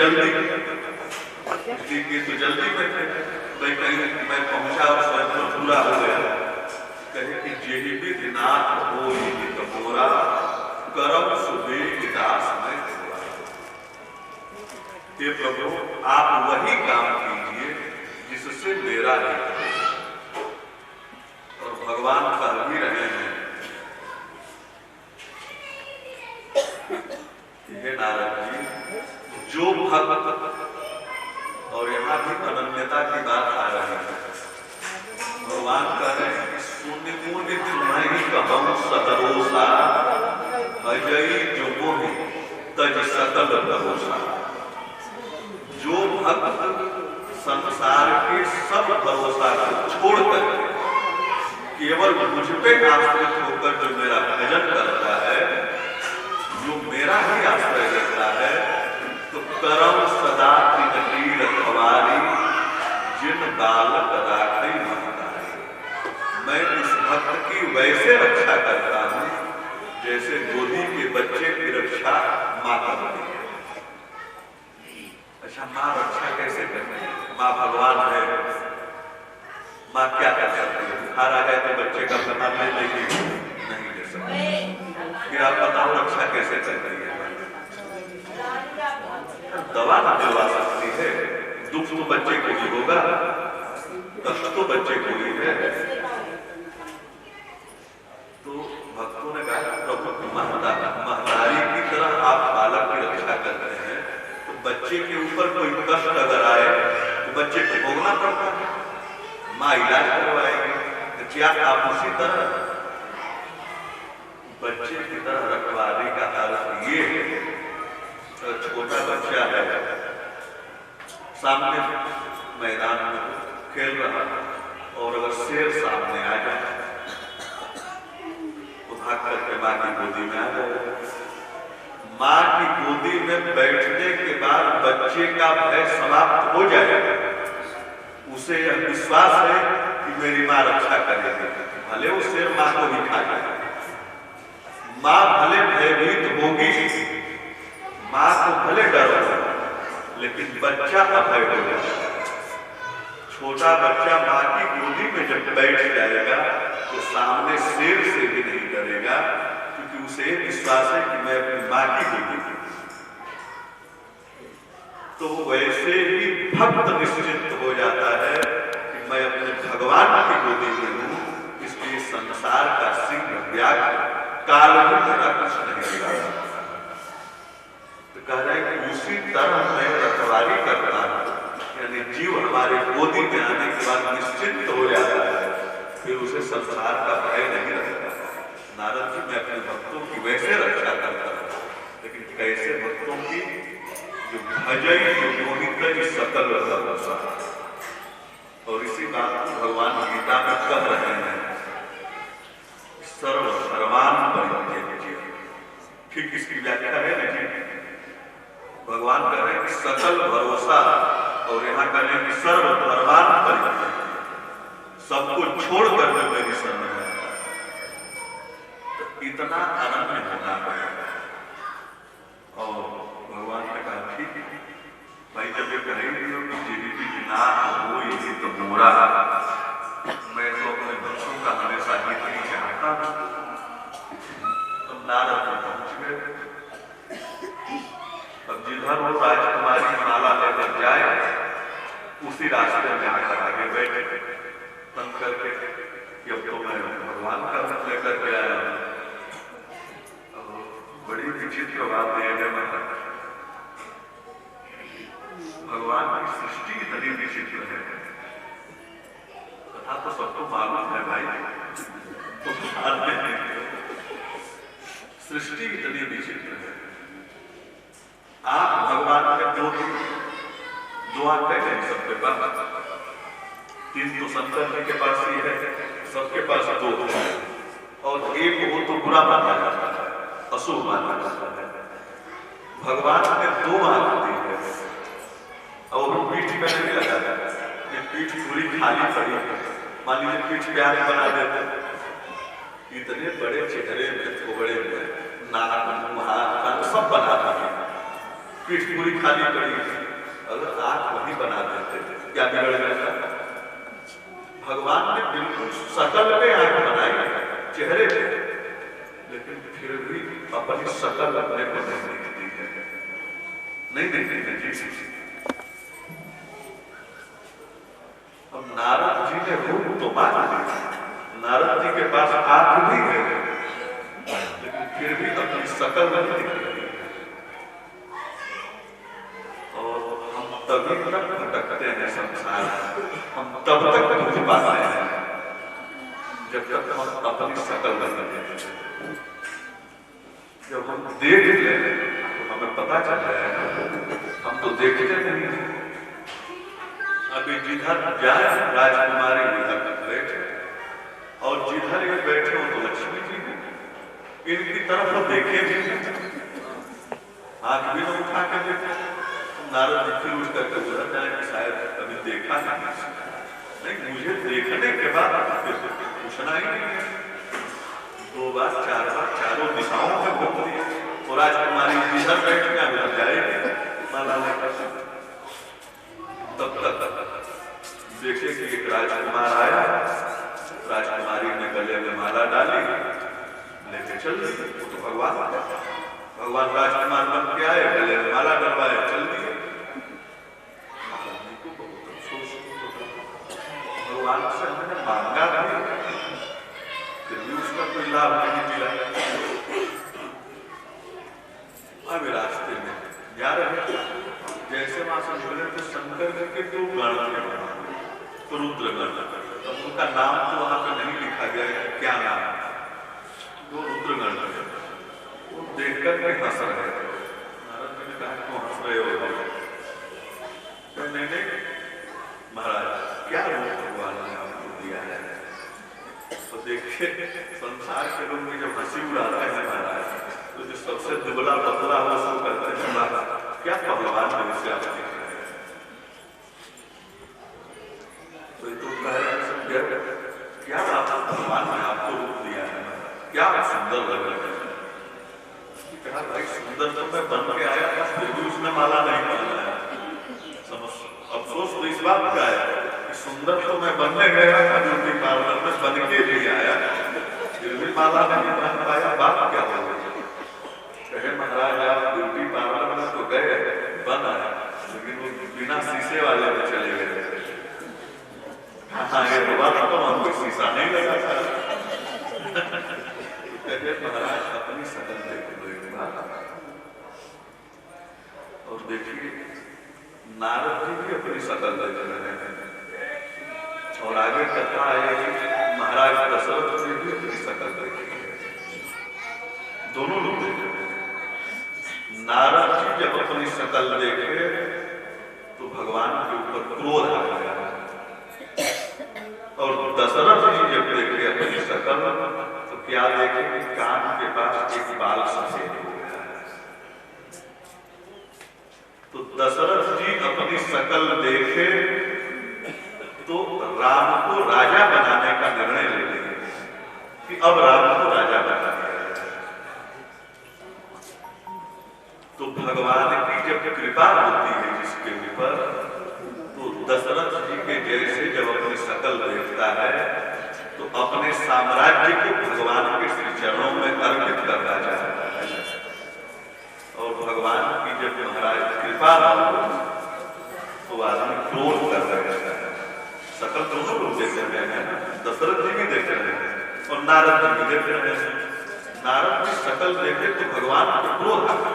जल्दी की तो जल्दी मैं कहीं मैं पहुंचा और स्वयं तो पूरा हो गया। कहे कि जेहि विधि नाथ होई कपोरा करम सुबेग दास में थोड़ा। हे प्रभु आप वही काम कीजिए जिससे मेरा हित हो। और भगवान कह भी रहे हैं, हे नारद जी, जो भक्त, और यहाँ भी अनन्यता की बात आ रही है। भगवान कह रहे हैं कि शून्य मूल्य तुम्हें कहूं सतरोसा अजयी जो मोहि तज सकल भरोसा। जो भक्त संसार के सब भरोसा को छोड़कर केवल मुझ पे आश्रित होकर जो मेरा भजन करता है, जो मेरा ही आश्रय लेता है, तो करम सदा तीर रखवारी जिन बालक राखी महतारी। मैं उस भक्त की वैसे रक्षा करता हूं जैसे गोदी के बच्चे की रक्षा मां करती है। अच्छा, मां रक्षा कैसे करती है? मां भगवान है, मां क्या कर सकती है? बुखार आ गए तो बच्चे का पता ले लेगी? नहीं ले सकती। फिर आप बताओ रक्षा कैसे करती है? दवा ना दिलवा सकती है। दुख तो बच्चे को ही होगा, कष्ट तो बच्चे को ही है। तो भक्तों ने कहा, प्रभु महतारी की तरह आप बालक की रक्षा करते हैं, तो बच्चे के ऊपर कोई कष्ट अगर आए तो बच्चे को भोगना पड़ता है। माँ इलाज करवाएगी, क्या आप उसी तरह बच्चे की तरह रखवाली का अर्थ ये है। छोटा बच्चा है, सामने मैदान में खेल रहा है, और अगर शेर सामने आ जाए तो भाग करके माँ की गोदी में आ जाए। माँ की गोदी में बैठने के बाद बच्चे का भय समाप्त हो जाएगा। उसे यह विश्वास है कि मेरी माँ रक्षा करेगी, भले वो शेर माँ को ही खा जाए। माँ भले भयभीत होगी, माँ को भले डर होगा, लेकिन बच्चा अभय हो जाएगा। छोटा बच्चा माँ की गोदी में जब बैठ जाएगा तो सामने शेर से भी नहीं डरेगा, क्योंकि उसे विश्वास है कि मैं अपनी माँ की गोदी में। तो वैसे ही भक्त निश्चित हो जाता है कि मैं अपने भगवान की गोदी में हूँ, इसलिए संसार का सिंह व्याघ्र काल भी मेरा कुछ नहीं बिगाड़ा। तो कह रहे हैं कि उसी तरह मैं रखवाली करता हूँ, यानी जीव हमारे गोदी में आने के बाद निश्चिंत हो जाता है, फिर उसे संसार का भय नहीं रहता। नारद जी, मैं अपने भक्तों की वैसे रक्षा करता हूँ, लेकिन कैसे भक्तों की? जो भजई जो मोहित सकल भरोसा। और इसी बात को भगवान गीता में कह रहे हैं, सर्व सर्वान परित्यज्य। ठीक इसकी व्याख्या है ना जी? भगवान कह रहे हैं सकल भरोसा, और यहाँ कह रहे हैं कि सर्व सर्वान परित्यज्य, सबको छोड़कर जो मेरी शरण में है। तो इतना अनन्य होना पड़ेगा। और भगवान ने कहा, ठीक भाई, जब ये कहेंगे कि जीवित नाथ हो ये तो मोरा, मैं तो अपने भक्तों का हमेशा हित ही चाहता हूं। तो नारद में पहुंच गए। अब जिधर वो राजकुमारी माला लेकर जाए, उसी रास्ते में आकर आगे बैठे बंद करके, अब तो मैं भगवान का रथ लेकर के आया। बड़ी विचित्र बात है, भगवान की सृष्टि इतनी विचित्र है। कथा तो सबको मालूम है भाई, तो सृष्टि इतनी विचित्र है। आप भगवान के दो आंख है सबके पास, तीन तो शंकर जी के पास ही है, सबके पास दो है, और एक हो तो बुरा माना जाता है, अशुभ माना जाता है। भगवान ने दो आंख दी है, और पीठ पे नहीं लगा है, ये पीठ पूरी खाली पड़ी है। मान लीजिए पीठ प्यार बना देते, इतने बड़े चेहरे में, थोड़े में, नाक, मुंह, हाथ, कान सब बना दिए, पीठ पूरी खाली पड़ी है, अगर आंख वही बना देते क्या बिगड़ जाता? भगवान ने बिल्कुल सकल पे आंख बनाई है, चेहरे पे, लेकिन फिर भी अपनी सकल अपने को नहीं दिखती है, नहीं दिखती जी। अब नारद जी ने रूप तो मान लिया, नारद जी के पास आंख भी है, लेकिन फिर भी अपनी शकल नहीं दिख रही है। और हम तभी तक भटकते हैं संसार, हम तब तक नहीं पाते हैं जब तक हम अपनी शकल नहीं देखते। जब हम देख लें तो हमें पता चल जाएगा, हम तो देखते नहीं हैं। अभी जिधर जाए राजकुमारी उधर बैठे, और जिधर ये बैठे हो तो लक्ष्मी जी इनकी तरफ वो देखे भी आंख भी न उठा के देखे। नारद जी फिर उठ करके बोला जाए कि शायद कभी देखा नहीं, मुझे देखने के बाद पूछना ही नहीं है। 2 बार 4 बार चारों दिशाओं में घूम दिए, और राजकुमारी जिधर बैठ गया उधर जाएगी माला लेकर। तब तक देखे कि एक राजकुमार आया, राजकुमारी ने गले में माला डाली, लेके चल दी। वो तो भगवान राजकुमार बन के आए, गले में माला डलवाए, चल दिए। भगवान से हमने मांगा भी, फिर भी उसका कोई लाभ नहीं मिला। अब रास्ते में जा रहे, जैसे वहां से बोले तो शंकर के 2 गण थे, तो रुद्र गण, तो उनका नाम तो वहां पे नहीं लिखा गया है क्या नाम, तो रुद्र गण वो देख कर के हंस रहे थे। नारद जी ने कहा क्यों हंस रहे हो? नहीं महाराज, क्या रूप भगवान ने आपको दिया है? तो देखिए संसार के लोग भी जब हंसी उड़ाते हैं महाराज, तो जो सबसे दुबला पतला हो उसको करते हैं क्या भगवान ने उसे आप देख रहे हैं? तो क्या आप भगवान ने आपको रूप दिया है, क्या सुंदर लग रहे हैं। कहा भाई सुंदर तो मैं बन के आया था, फिर भी उसने माला नहीं पहनाया। अफसोस तो इस बात का है कि सुंदर तो मैं बनने गया था ब्यूटी पार्लर में, बन के भी आया, फिर भी माला नहीं पहन पाया। बात क्या हो गई? कहे महाराज आप ब्यूटी पार्लर में तो गए, बन आया, लेकिन वो बिना शीशे वाले में चले गए। हाँ ये बात तो हमको शीशा नहीं लगा था। कहे महाराज अपनी शकल देखो एक बार। और देखिए नारद जी भी अपनी शकल देख रहे हैं, और आगे कथा आएगी महाराज दशरथ ने भी अपनी शकल देखी, दोनों लोग देख रहे हैं। नारद जी जब अपनी शकल देखे तो भगवान के ऊपर क्रोध आ गया, और दशरथ जी जब देखे अपनी शकल तो क्या देखे कि कान के पास एक बाल सफेद हो गया। तो दशरथ जी अपनी शकल देखे तो राम को राजा बनाने का निर्णय ले लिए कि अब राम को राजा बना दिया जाए। तो भगवान की जब कृपा होती है जिसके ऊपर, तो दशरथ जी के जैसे जब अपनी शकल देखता है तो अपने साम्राज्य को भगवान के श्री चरणों में अर्पित करना चाहता है। और भगवान की जब महाराज कृपा हो तो आदमी क्रोध कर रहे हैं। शकल दोनों लोग देख रहे हैं, दशरथ जी भी देख रहे हैं और नारद जी भी देख रहे हैं। नारद की शकल देखे तो भगवान को क्रोध आ गया,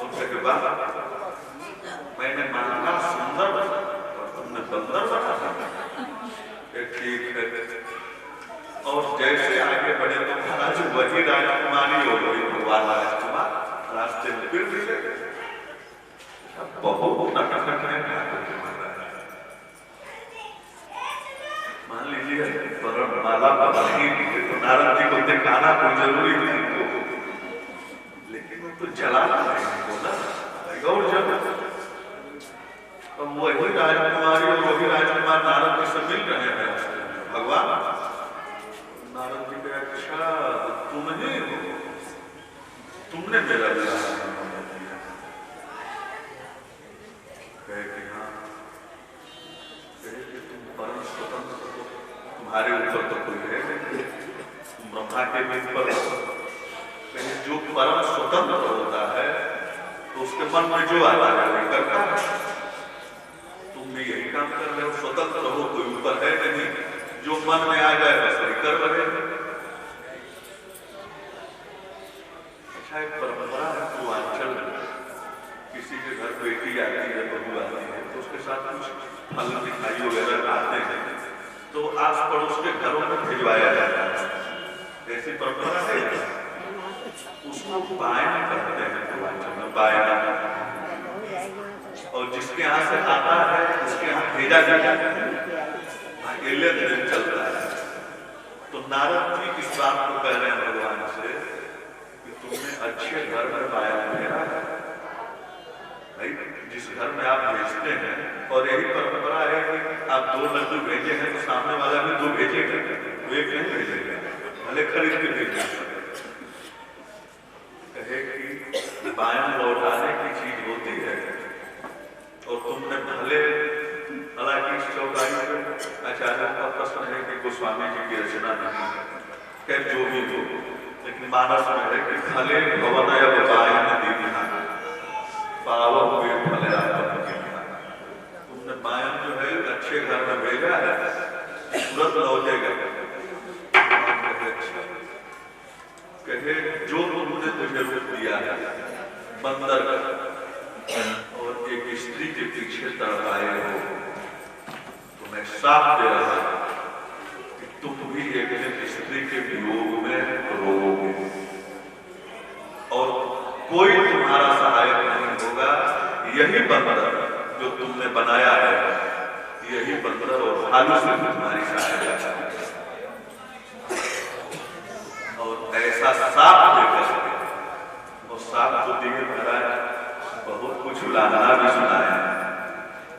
उनके बाद मैंने मांगा सुंदर और तुमने बंदर बना था, ठीक है। और जैसे आगे बढ़े तो महाराज वही राजकुमारी हो गई, भगवान राजकुमार रास्ते में फिर मिले, बहुत नटखट है। मान लीजिए माला नहीं तो नारद जी को दिखाना कोई जरूरी नहीं, लेकिन वो तो जलाना है गौर जब वही राजकुमारी और वही राजकुमार नारद जी से मिल रहे हैं भगवान। नारद जी के अच्छा तुम ही हो, तुमने मेरा विवाह किया। वेद पर जो परम स्वतंत्र होता है तो उसके मन में जो आता है वही करता है। तुम भी यही काम कर रहे हो, स्वतंत्र हो, कोई ऊपर है नहीं, जो मन में आ जाए बस वही कर रहे हो। अच्छा, एक परंपरा है पूर्वांचल में, किसी के घर बेटी आती है, बहू आती है, तो उसके साथ कुछ फल मिठाई वगैरह आते हैं तो आस पड़ोस के घरों में भिजवाया जाता है। ऐसी परंपरा है, उसको बायना करते हैं पूर्वांचल में, बायना। और जिसके यहाँ से आता है उसके यहाँ भेजा जाता है, अकेले दिन चलता है। तो नारद जी इस बात को कह रहे हैं भगवान से कि तुमने अच्छे घर में बायना भेजा है भाई, जिस घर में आप भेजते हैं। और यही परंपरा है कि आप 2 लड्डू भेजे हैं तो सामने वाला भी 2 भेजेगा, वो एक नहीं भेजेगा, भले खरीद के भेजेगा। कहे कि बायन लौटाने की चीज होती है और तुमने भले, हालांकि इस चौपाई में आचार्यों का प्रश्न है कि गोस्वामी जी की रचना नहीं है, खैर जो भी हो, लेकिन मानस में है कि भले भवनय बायन दीदी पावन हुए भले तुमने बायन जो है अच्छे घर में भेजा है, तुरंत लौटेगा। कहे जो तुमने मुझे रूप दिया है बंदर और एक स्त्री के पीछे तड़पाए हो, तो मैं साफ दे रहा कि तुम भी एक दिन स्त्री के वियोग में रोओगे और कोई तुम्हारा सहायक नहीं होगा। यही बंदर जो तुमने बनाया है, यही बंदर और भालू से तुम्हारी सहायता है। और ऐसा साफ देकर और साफ जो दिए महाराज बहुत कुछ उलाना भी सुनाया।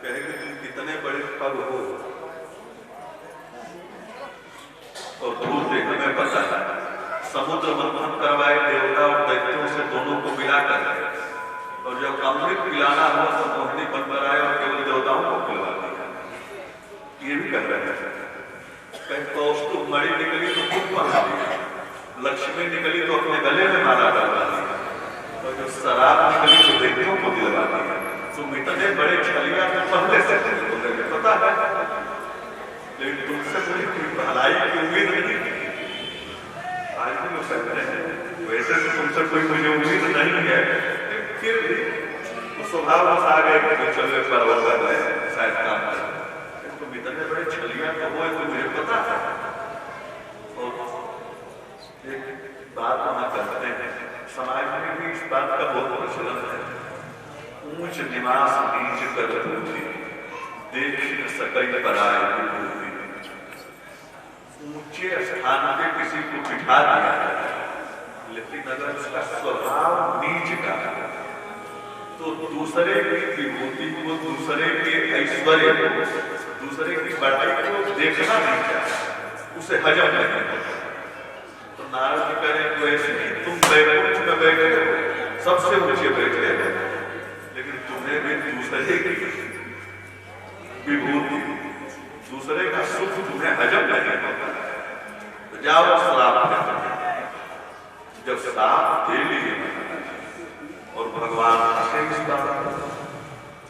कहे कि तुम कितने बड़े पग हो और दूर देखने में पता है। समुद्र मंथन करवाए देवता और दैत्यों से, दोनों को मिलाकर, और जब अमृत पिलाना हुआ तो मोहिनी बनकर आए और केवल देवताओं को पिलवा दिया। ये भी कर रहे हैं। कहीं कौस्तुभ मणि निकली तो खुद पहना दिया, लक्ष्मी निकली तो अपने गले में माला डलवा दिया, और जब शराब निकली तो दैत्यों को दिलवा दिया। तुम इतने बड़े छलिया तो पहले से पता है, लेकिन तुमसे मुझे भलाई की उम्मीद नहीं थी। आज भी लोग कहते हैं वैसे तो तुमसे कोई मुझे उम्मीद नहीं है, फिर भी तो स्वभाव आ गए कि चलो एक बार और कर रहे शायद काम कर। तुम इतने बड़े छलिया तो वो तो मुझे पता है। और एक बात हम करते हैं, समाज में भी इस बात का बहुत प्रचलन है, ऊंच निवास नीच कर पूछी देख सकई पराय विभूति। ऊंचे स्थान पे किसी को बिठा दिया है, लेकिन अगर उसका स्वभाव नीच का तो दूसरे की विभूति को, दूसरे के ऐश्वर्य को, दूसरे की बड़ाई को देखना नहीं चाहता, उसे हजम नहीं होता। तो नारद जी कह रहे हैं ऐसे ही तुम बैकुंठ में बैठे हो, सबसे ऊंचे बैठे हो, लेकिन तुम्हें भी दूसरे की विभूति, दूसरे का सुख तुम्हें हजम नहीं होता। तो जाओ श्राप देते हैं। जब श्राप दे लिए और भगवान से इस बात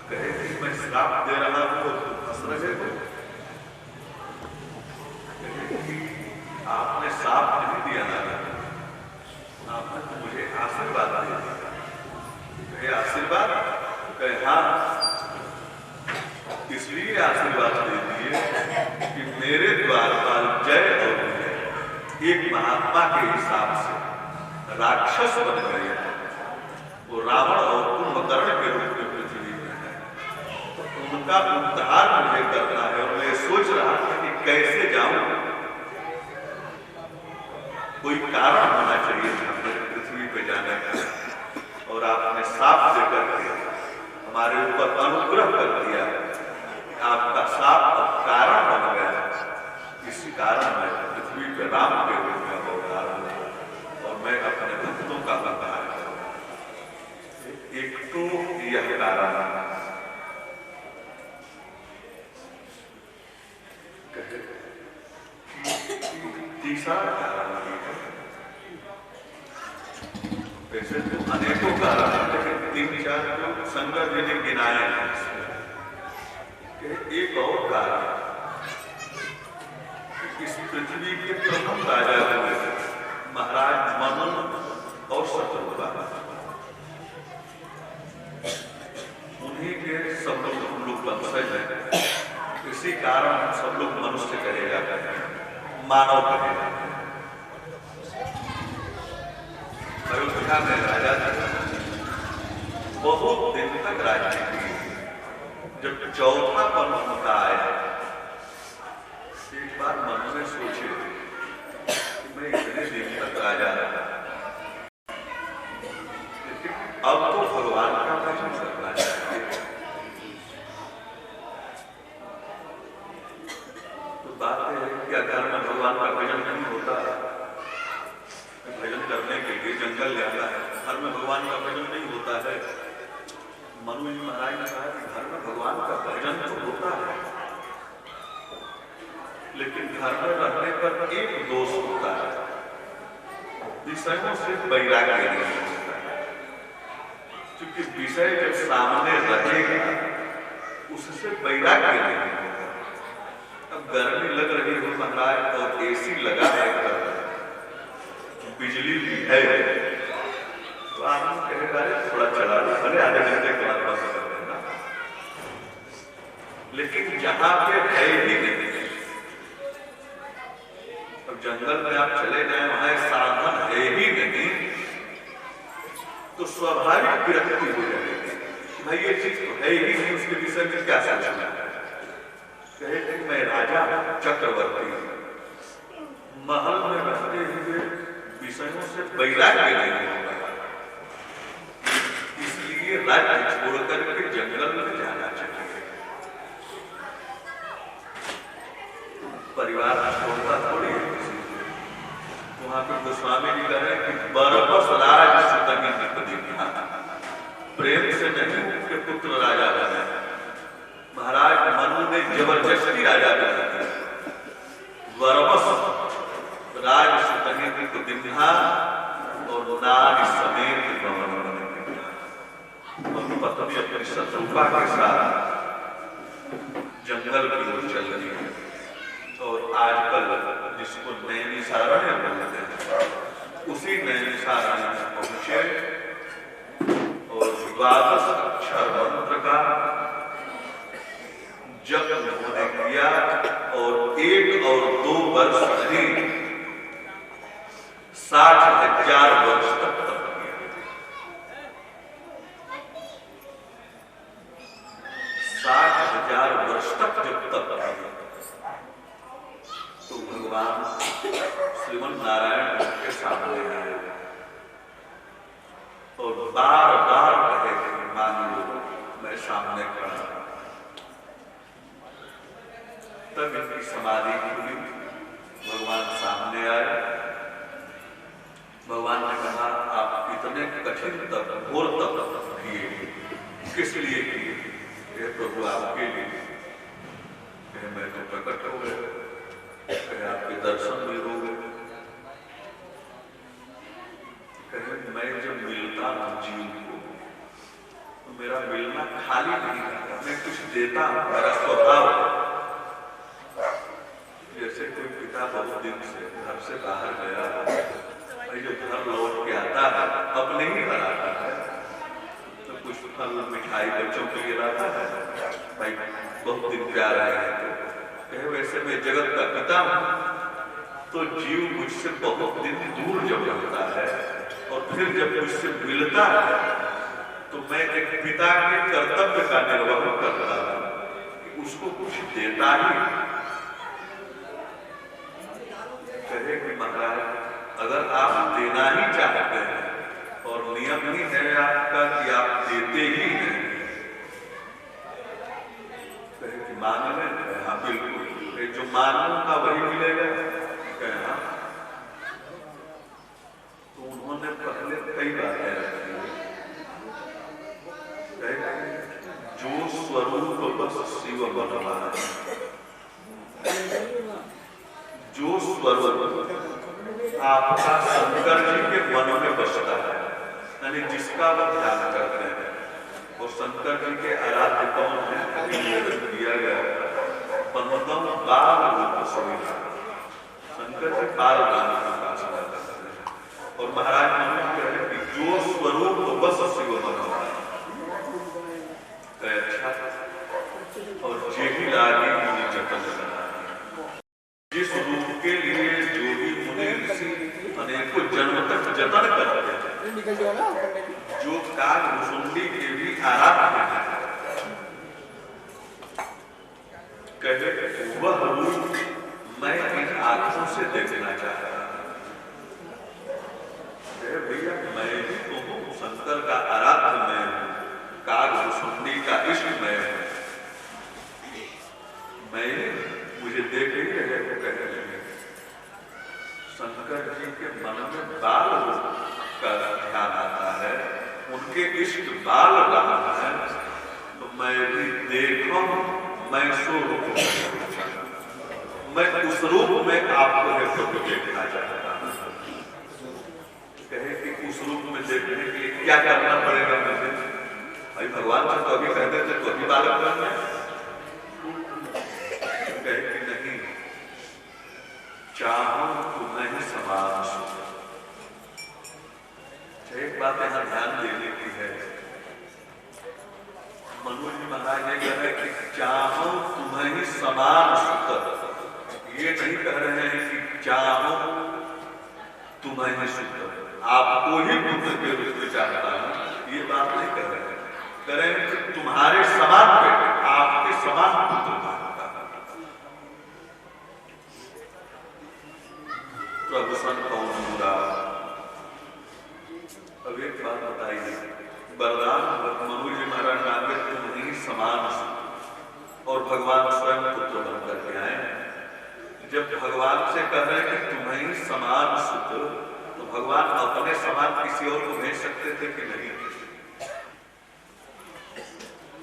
कहे कि मैं श्राप दे रहा हूं तो तुम हंस रहे हो, आपने श्राप नहीं दिया ना, आपने तो मुझे आशीर्वाद दिया। कहे आशीर्वाद? कहे हाँ, इसलिए आशीर्वाद दे दिए कि मेरे द्वारपाल जय और विजय एक महात्मा के हिसाब से राक्षस बन गए, वो रावण और कुंभकर्ण के रूप में पृथ्वी में है। तो उनका उद्धार मुझे करना है और मैं सोच रहा था कि कैसे जाऊं, कोई कारण होना चाहिए पृथ्वी पे जाने का, और आपने साफ देकर के हमारे ऊपर अनुग्रह कर दिया। आपका साफ कारण बन गया, इस कारण मैं पृथ्वी पे राम के रूप में अवतार हूं और मैं अपने भक्तों का उद्धार करूं। एक तो यह कारण तीसरा कारण वैसे तो अनेकों कारण है, लेकिन 3-4 जो शंकर जी ने गिनाए हैं कि एक और कारण इस पृथ्वी के प्रथम राजा हुए महाराज मनु और शत्रुघ्न, उन्हीं के सब लोग हम लोग वंशज हैं। इसी कारण हम सब लोग मनुष्य कहे जाते हैं, मानव कहे जाते हैं। अयोध्या में राजा बहुत दिन तक राज्य की, जब चौथा पर्व होता है, एक बार मन में सोचे कि मैं इतने दिन तक राजा रहा, लेकिन अब तो भगवान का भजन करना चाहिए। तो बात है कि अगर में भगवान का भजन नहीं होता, भजन करने के लिए जंगल जाता है, घर में भगवान का भजन नहीं होता है। मनु जी महाराज ने कहा कि घर में भगवान का भजन तो होता है, लेकिन घर में रहने पर एक दोष होता है, विषयों से वैराग्य नहीं होता है। क्योंकि विषय जब सामने रहेगा उससे वैराग्य नहीं होगा। अब गर्मी लग रही हो महाराज और एसी लगा है, बिजली भी है, तो आदमी कहेगा थोड़ा चला लो, अरे आधे घंटे के बाद बस कर देना। लेकिन जहां पे है ही नहीं, अब जंगल में आप चले जाए, वहां साधन है ही नहीं, तो स्वाभाविक विरक्ति हो जाएगी। भाई ये चीज तो है ही नहीं, उसके विषय में क्या सोचना है। कहे मैं राजा चक्रवर्ती, महल में रहते हुए विषयों से वैराग्य नहीं होगा, इसलिए राज्य छोड़कर के जंगल में जाना चाहिए। परिवार छोड़ता थोड़ी है किसी को। वहां पे गोस्वामी जी कह रहे हैं कि बरबस राज सुतगी निपदिया, प्रेम से नहीं उनके पुत्र राजा बने। महाराज मनु ने जबरदस्ती राजा बना दिया। बरबस राज सुतगी निपदिया और नारी समेत पत्नी अपनी शत्रुपा के साथ जंगल की ओर चल रही है। और आजकल जिसको नैमिषारण्य बोलते हैं, उसी नैमिषारण्य में पहुंचे और 12 अक्षर मंत्र का जप उन्होंने किया और 1 और 2 वर्ष नहीं 60,000 वर्ष तक तप किया। 60,000 वर्ष तक जब तप किया तो भगवान श्रीमन नारायण के सामने आए और बार बार कहे कि मान लो मैं सामने खड़ा। तब इनकी समाधि खुली, भगवान सामने आए। भगवान ने कहा आप इतने कठिन तप, घोर तप किए, किस लिए किए? प्रभु आपके लिए। मैं तो प्रकट हो गया, आपके दर्शन भी हो गए। कहे मैं जब मिलता हूं जीव को तो मेरा मिलना खाली नहीं रहता, मैं कुछ देता हूं, मेरा स्वभाव है। जैसे कोई पिता बहुत दिन से घर से बाहर गया, जो घर लौट के आता है अपने ही घर आता है, तो कुछ फल मिठाई बच्चों के लिए लाता है, भाई बहुत दिन प्यार आए हैं। वैसे मैं जगत का पिता हूं, तो जीव मुझसे बहुत दिन दूर जब रहता है और फिर जब मुझसे मिलता है तो मैं एक पिता के कर्तव्य का निर्वाह करता हूं, उसको कुछ देता ही। कहे कि महाराज अगर आप देना ही चाहते हैं और नियम ही है आपका कि आप देते ही हैं, कहे कि मांग में, हाँ बिल्कुल जो मांगूंगा वही मिलेगा। कहना तो उन्होंने पहले कई बातें रखी, जो स्वरूप बस शिव बनवाना, जो स्वरूप आपका शंकर जी के मन में बसता है यानी जिसका वह ध्यान करते हैं। और शंकर जी के आराध्य कौन है दिया गया बंदम बाल रूप सुविधा। शंकर जी बाल राम की उपासना करते हैं। और महाराज मनु कह रहे कि जो स्वरूप बस शिव मनोहर अच्छा और जे भी लागे मुनि जतन करना। जिस रूप के लिए जोगी मुनि ऋषि अनेकों जन्म तक जतन करते हैं, जो काग भुसुंडी के भी आराध्य है, कहे वह रूप मैं इन आंखों से देखना चाहता हूं। भैया मैं भी तो हूं, शंकर का आराध्य मैं हूं, काग भुसुंडी का इष्ट मैं हूं। मैं मुझे देख ही रहे वो कहने लगे शंकर जी के मन में बाल का ध्यान आता है, उनके इष्ट बाल रहा है, तो मैं भी देखूं, मैं सो रूप मैं उस रूप में आपको है तो देखना चाहता हूं। कहे कि उस रूप में देखने के लिए क्या करना पड़ेगा मुझे? भाई भगवान से तो अभी कहते थे तो अभी बालक करना है। कहे कि नहीं, चाहो तुम्हें ही समान सुख। एक बात यहाँ ध्यान देने की है, मनु जी महाराज ने कहा कि चाहो तुम्हें ही समान सुख। ये नहीं कह रहे हैं कि चाहो तुम्हें ही सुख, आपको ही पुत्र के रूप में चाहता हूं, ये बात नहीं कह रहे हैं। कह रहे हैं कि तुम्हारे समान बेटे, आपके समान पुत्र मांगता है। प्रभु सन कौन बुरा। अब एक बात बताइए, वरदान मनु जी महाराज मांगे तुम ही समान सुख, और भगवान स्वयं पुत्र बनकर के आए। जब भगवान से कह रहे हैं कि तुम्हें ही समान सुख, तो भगवान अपने समान किसी और को भेज सकते थे कि नहीं?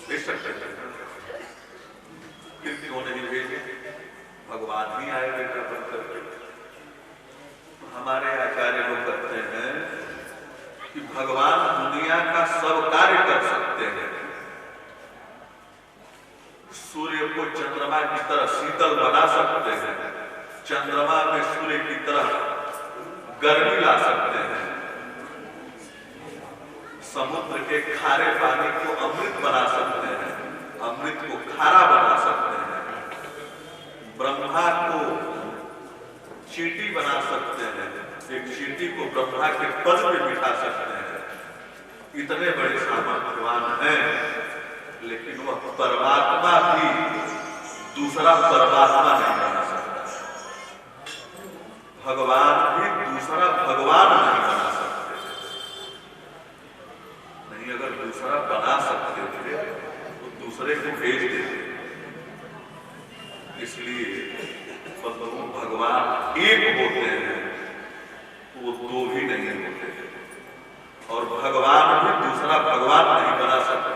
भेज सकते थे, क्यों नहीं भेजे? भगवान ही आए बेटा बनकर के। हमारे आचार्य लोग कहते हैं कि भगवान दुनिया का सब कार्य कर सकते हैं। सूर्य को चंद्रमा की तरह शीतल बना सकते हैं, चंद्रमा में सूर्य की तरह गर्मी ला सकते हैं, समुद्र के खारे पानी को अमृत बना सकते हैं, अमृत को खारा बना सकते हैं, ब्रह्मा को चींटी बना सकते हैं, एक चींटी को ब्रह्मा के पद में बिठा सकते हैं। इतने बड़े सामर्थ्यवान हैं, लेकिन वह परमात्मा भी दूसरा परमात्मा नहीं बना सकता। भगवान भी दूसरा भगवान नहीं बना सकते। नहीं, अगर दूसरा बना सकते थे तो दूसरे को भेज देते। इसलिए भगवान एक होते हैं, वो दो भी नहीं होते, और भगवान भी दूसरा भगवान नहीं बना सकते।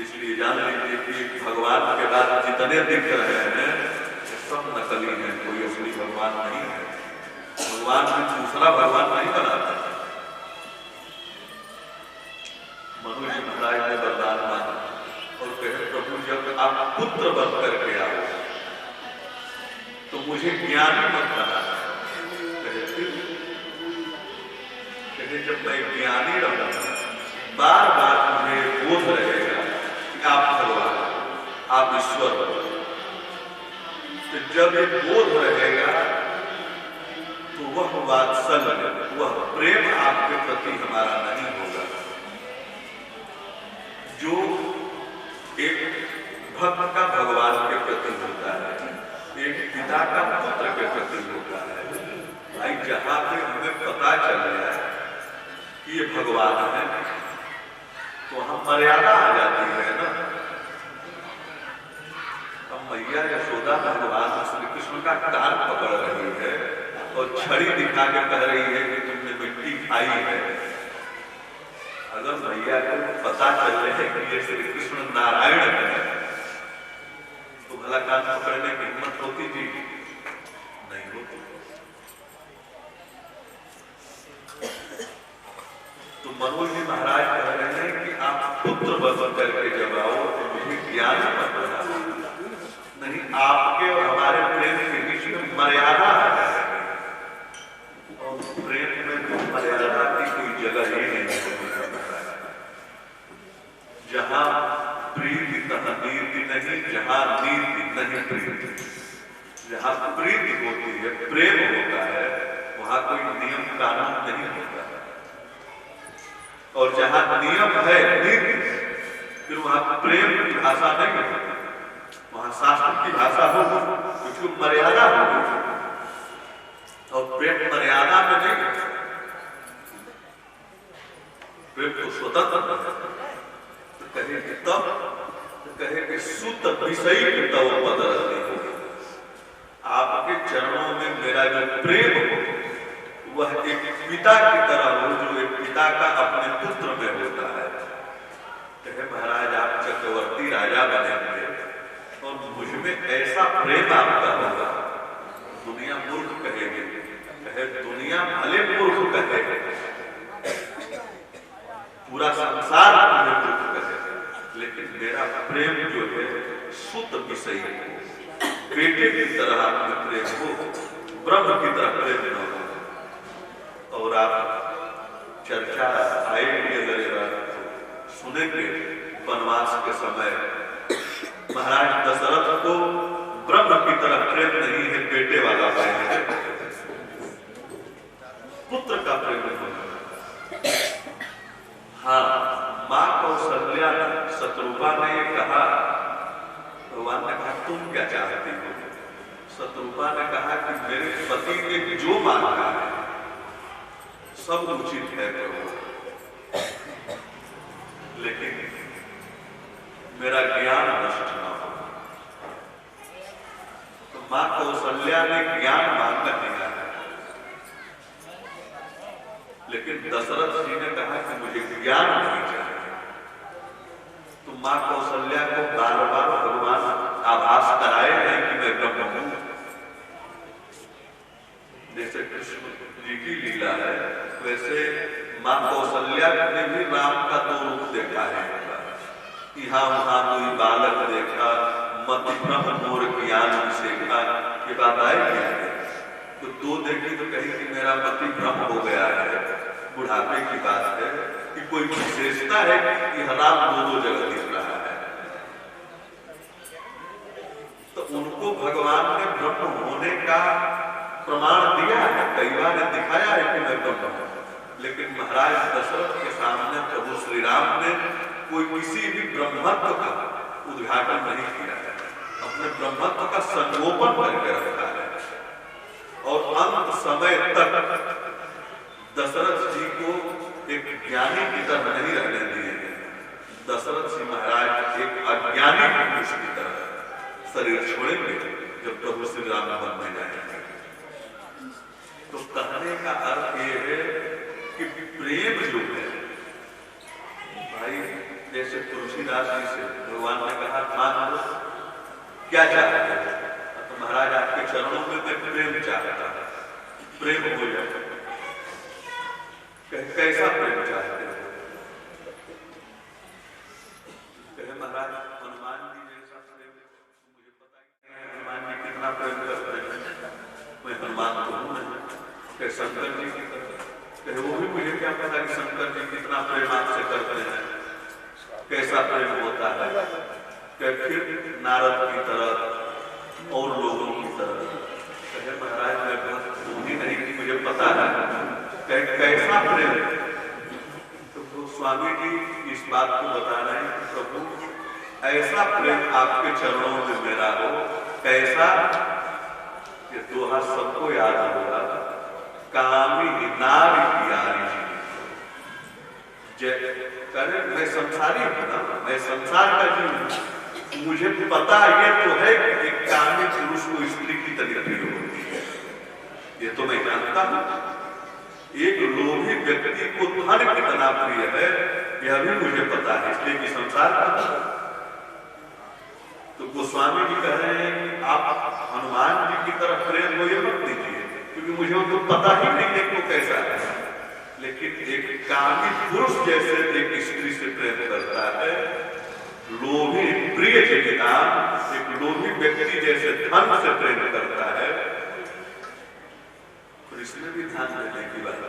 इसलिए जान लीजिए कि भगवान के बाद जितने दिख रहे हैं सब नकली हैं, कोई असली भगवान नहीं है। भगवान भी दूसरा भगवान नहीं बनाता। मनु जी महाराज ने वरदान मांगा और कहे प्रभु जब आप पुत्र बन करके आओ तो मुझे ज्ञानी मत बनाना। कहे जब मैं ज्ञानी रहूंगा बार बार मुझे बोध रहेगा कि आप भगवान, आप ईश्वर हो। तो जब ये बोध रहेगा तो वह वात्सल्य, वह प्रेम आपके प्रति हमारा नहीं होगा जो एक भक्त का भगवान के प्रति होता है, एक पिता का पुत्र के प्रति होता है। भाई जहां पे हमें पता चल जाए कि ये भगवान है तो हम मर्यादा आ जाती है ना। अब मैया यशोदा भगवान श्री कृष्ण का कान पकड़ रही है और छड़ी दिखा के कह रही है कि तुमने मिट्टी खाई है। अगर मैया को पता चल रहे कि ये श्री कृष्ण नारायण है तो भला कान पकड़ने की हिम्मत होती थी? नहीं होती। मनोज जी महाराज कह रहे हैं कि आप पुत्र बन करके जब आओ तो मुझे ज्ञान मत बना, नहीं आपके और हमारे प्रेम के बीच में मर्यादा है, और प्रेम में तो मर्यादा की कोई जगह ही नहीं है। जहां प्रीति तहाँ नीति नहीं, जहां नीति नहीं प्रीति। जहां प्रीति होती है, प्रेम होता है, वहां कोई नियम कानून नहीं होता, और जहां नियम है नीति फिर वहां प्रेम की भाषा नहीं होती, वहां शास्त्र की भाषा होगी, क्योंकि मर्यादा होगी, और प्रेम मर्यादा में नहीं, प्रेम तो स्वतंत्र। तो कहे कि तब कहे कि सुत विषय की तब बदलती हो, आपके चरणों में मेरा जो प्रेम हो वह एक पिता की तरह हो, जो एक पिता का अपने पुत्र में होता है। कहे महाराज आप चक्रवर्ती राजा बनेंगे और मुझ में ऐसा प्रेम आपका होगा, दुनिया मूर्ख कहेगी, कहे दुनिया भले मूर्ख कहे, पूरा संसार मुझे मूर्ख कहे, लेकिन मेरा प्रेम जो है शुद्ध विषय हो, बेटे की तरह आपका प्रेम हो, ब्रह्म की तरह प्रेम न हो। और आप चर्चा आएगी अगर सुनेंगे, वनवास के समय महाराज दशरथ को ब्रह्म की तरह प्रेम नहीं है, बेटे वाला प्रेम है, पुत्र का प्रेम है। हाँ, मां कौशल्या शत्रुपा ने कहा, भगवान ने कहा तुम क्या चाहती हो? शत्रुपा ने कहा कि मेरे पति ने जो मांगा है सब उचित है प्रभु, लेकिन मेरा ज्ञान नष्ट न हो। तो मां कौशल्या ने ज्ञान मांग लिया है, लेकिन दशरथ जी ने कहा कि मुझे ज्ञान नहीं चाहिए। तो मां कौशल्या को बार बार भगवान आभास कराए हैं कि मैं ब्रह्म हूं। जैसे कृष्ण जी की लीला है, वैसे मां कौशल्या ने भी राम का दो रूप देखा है। यहाँ वहां कोई बालक देखा, मति ब्रह्म मोर ज्ञान विशेखा, ये बात आएगी। तो दो देखी तो कही कि मेरा पति ब्रह्म हो गया है, बुढ़ापे की बात है, कि कोई विशेषता है कि राम दो जगह दिख रहा है। तो उनको भगवान ने ब्रह्म होने का प्रमाण दिया है, कई बार दिखाया है कि मैं ब्रह्म हूं, लेकिन महाराज दशरथ के सामने प्रभु श्री राम ने कोई किसी भी ब्रह्मत्व का उद्घाटन नहीं किया है, अपने ब्रह्मत्व का संगोपन करके रखा है। और अंत समय तक दशरथ जी को एक ज्ञानी की तरह नहीं रहने दिए। दशरथ जी महाराज एक अज्ञानी पुरुष की तरह शरीर छोड़ेंगे जब प्रभु श्री राम वन में जाएंगे। तो कहने का अर्थ ये है कि प्रेम जो है भाई, जैसे तुलसीदास जी से भगवान ने कहा मान लो क्या चाहते हैं, तो महाराज आपके चरणों में मैं प्रेम चाहता हूं, प्रेम हो जाए। कैसा प्रेम चाहते हैं? कहे महाराज हनुमान जी जैसा प्रेम, मुझे पता है हनुमान जी कितना प्रेम करते हैं, मैं हनुमान को हूं नहीं। कहे शंकर जी की कहे वो भी मुझे क्या पता कि शंकर जी कितना प्रेम आपसे करते हैं, कैसा प्रेम होता है। कहे फिर नारद की तरह और लोगों की तरह, कहे महाराज मैं भक्त हूं ही नहीं कि मुझे पता है, कहे कैसा प्रेम। तो स्वामी जी इस बात को बता रहे हैं कि प्रभु ऐसा प्रेम आपके चरणों में मेरा हो, कैसा, ये दोहा सबको याद होगा, कामी नारी प्यारी करे, मैं संसारी हूं ना, मैं संसार का जीव हूं, मुझे पता ये तो है कि एक कामी पुरुष को स्त्री की तरह प्रिय होती है, ये तो मैं जानता हूं। एक लोभी व्यक्ति को धन कितना प्रिय है यह भी मुझे पता है, इसलिए कि संसार का। तो गोस्वामी जी कह रहे हैं कि आप हनुमान जी की तरफ प्रेम हो ये मत दीजिए, क्योंकि मुझे उनको पता ही नहीं है वो कैसा है, लेकिन लेकिन एक कामी पुरुष जैसे एक स्त्री से प्रेम करता है, लोभी प्रिय जीविता एक लोभी व्यक्ति जैसे धन से प्रेम करता है। तो इसमें भी ध्यान देने की बात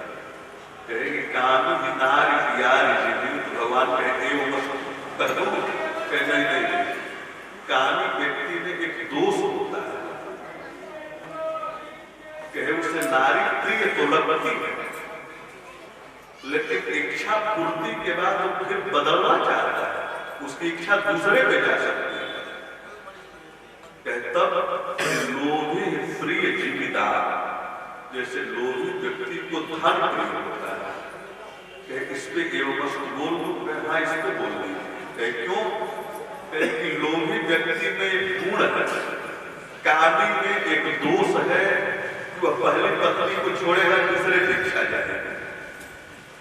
कहेगी कामी हितारी प्यारी जीवी, तो भगवान कहते हो कर दो, नहीं, कामी व्यक्ति में एक दोष होता है, कहे उसे नारी प्रिय तो लगती है, लेकिन इच्छा पूर्ति के बाद वो फिर बदलना चाहता है, उसकी इच्छा दूसरे पे जा सकती है। तब लोभी प्रिय जीविता, जैसे लोभी व्यक्ति को धन प्रिय होता है, इस पे एवं वस्तु बोल, हाँ इस पे बोल दी, क्यों? कि लोभी व्यक्ति में एक गुण है, कामी में एक दोष है, वह पहली पत्नी को छोड़ेगा दूसरे की इच्छा जाएगा।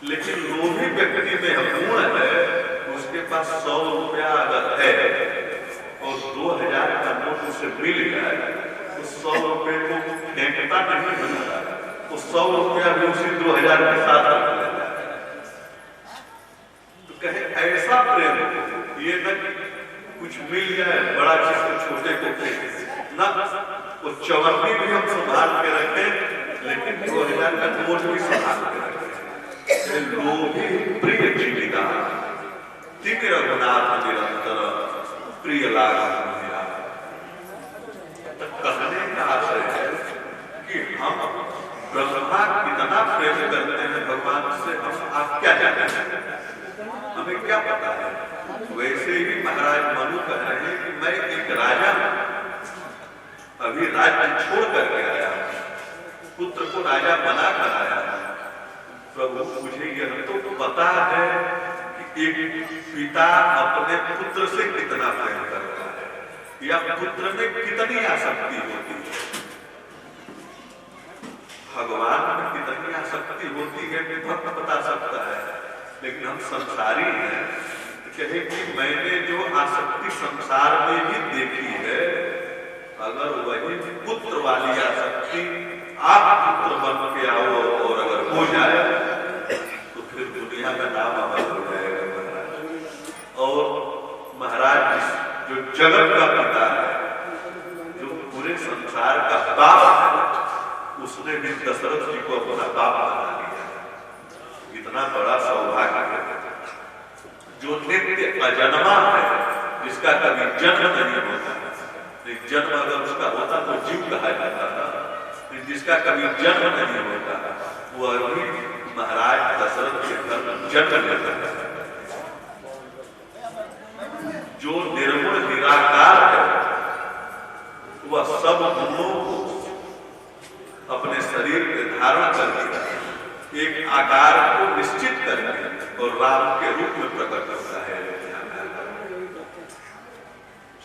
लेकिन लोभी व्यक्ति में गुण है, उसके पास 100 रुपया अगर है और 2000 का नोट उसे मिल जाए तो 100 रुपये को फेंकता नहीं बनता, तो 100 रुपया भी उसी 2000 के साथ रख लेता है। तो कहे ऐसा प्रेम, ये न कुछ मिल जाए बड़ा चीज को छोटे को ना, वो चवन्नी भी हम संभाल के रखें, लेकिन 2000 का नोट भी संभाल के रखें। लोभी प्रिय जीविका तिक रघुनाथ निरंतर प्रिय लागा मेरा। कहने का आशय है कि हम ब्रह्मा कितना प्रेम करते हैं भगवान से, हम आप क्या जानते हैं, हमें क्या पता है। वैसे ही महाराज मनु कह रहे हैं कि मैं एक राजा हूं, अभी राज्य छोड़ करके आया, पुत्र को राजा बना कर आया। प्रभु मुझे यह तो पता है कि एक पिता अपने पुत्र से कितना प्रेम करता है, या पुत्र में कितनी आसक्ति होती है, भगवान में कितनी आसक्ति होती है कि भक्त बता सकता है। लेकिन हम संसारी हैं, कहे कि मैंने जो आसक्ति संसार में भी देखी है, अगर वही पुत्र वाली आसक्ति आप पुत्र बन के आओ और अगर हो जाए तो फिर दुनिया का नाम अमर हो जाएगा महाराज। और महाराज जो जगत का पिता है, जो पूरे संसार का बाप है, उसने भी दशरथ जी को अपना बाप बना लिया। इतना बड़ा सौभाग्य है। जो नित्य अजन्मा है, जिसका कभी जन्म नहीं होता, जन्म अगर उसका होता तो जीव कहा जाता था, जिसका कभी जन्म नहीं होता, वो अभी महाराज दशरथ के घर जन्म लेता है। जो निर्गुण निराकार है, वह सब गुणों को अपने शरीर में धारण करके एक आकार को निश्चित करके और राम के रूप में प्रकट होता है।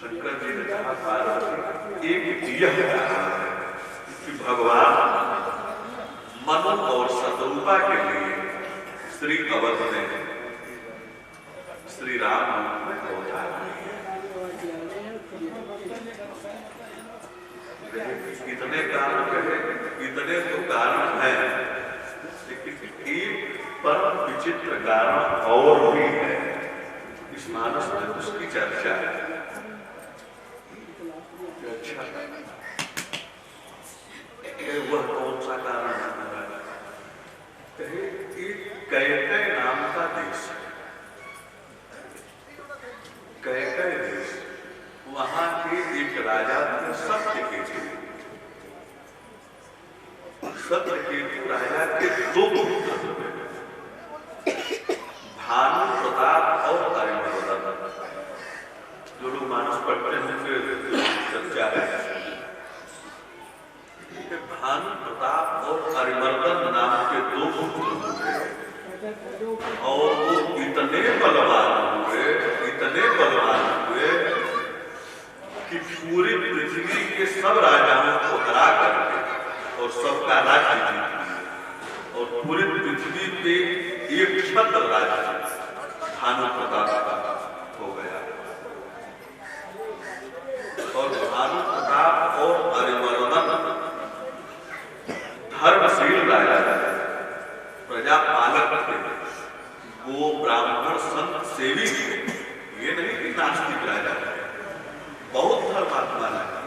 शंकर जी ने कहा पार्वती एक यह है कि भगवान मनु और शत्रुपा के लिए श्री अवध में श्री राम में अवतार कितने कारण कहे, इतने तो कारण हैं, लेकिन एक परम विचित्र कारण और भी है, इस मानस में उसकी चर्चा है। अच्छा, वह कौन सा कारण है? कैकय नाम का देश, कैकय देश, वहां के एक राजा थे सत्यकेतु। सत्यकेतु राजा के 2 पुत्र थे, भानु प्रताप और अरिमर्दन। जो लोग मानस पढ़ते हैं चर्चा है। भानु प्रताप और अरिमर्दन नाम के 2 पुत्र हुए, और वो इतने बलवान हुए कि पूरी पृथ्वी के सब राजाओं को हरा करके और सबका राज्य जीत लिया, और पूरी पृथ्वी पे एक छत्र राज्य भानु प्रताप का हो गया। और भानु प्रताप और अरिमर्दन धर्मशील राजा, प्रजा पालक थे, वो ब्राह्मण संत सेवी थे। ये नहीं कि नास्तिक राजा थे, बहुत धर्मात्मा राजा।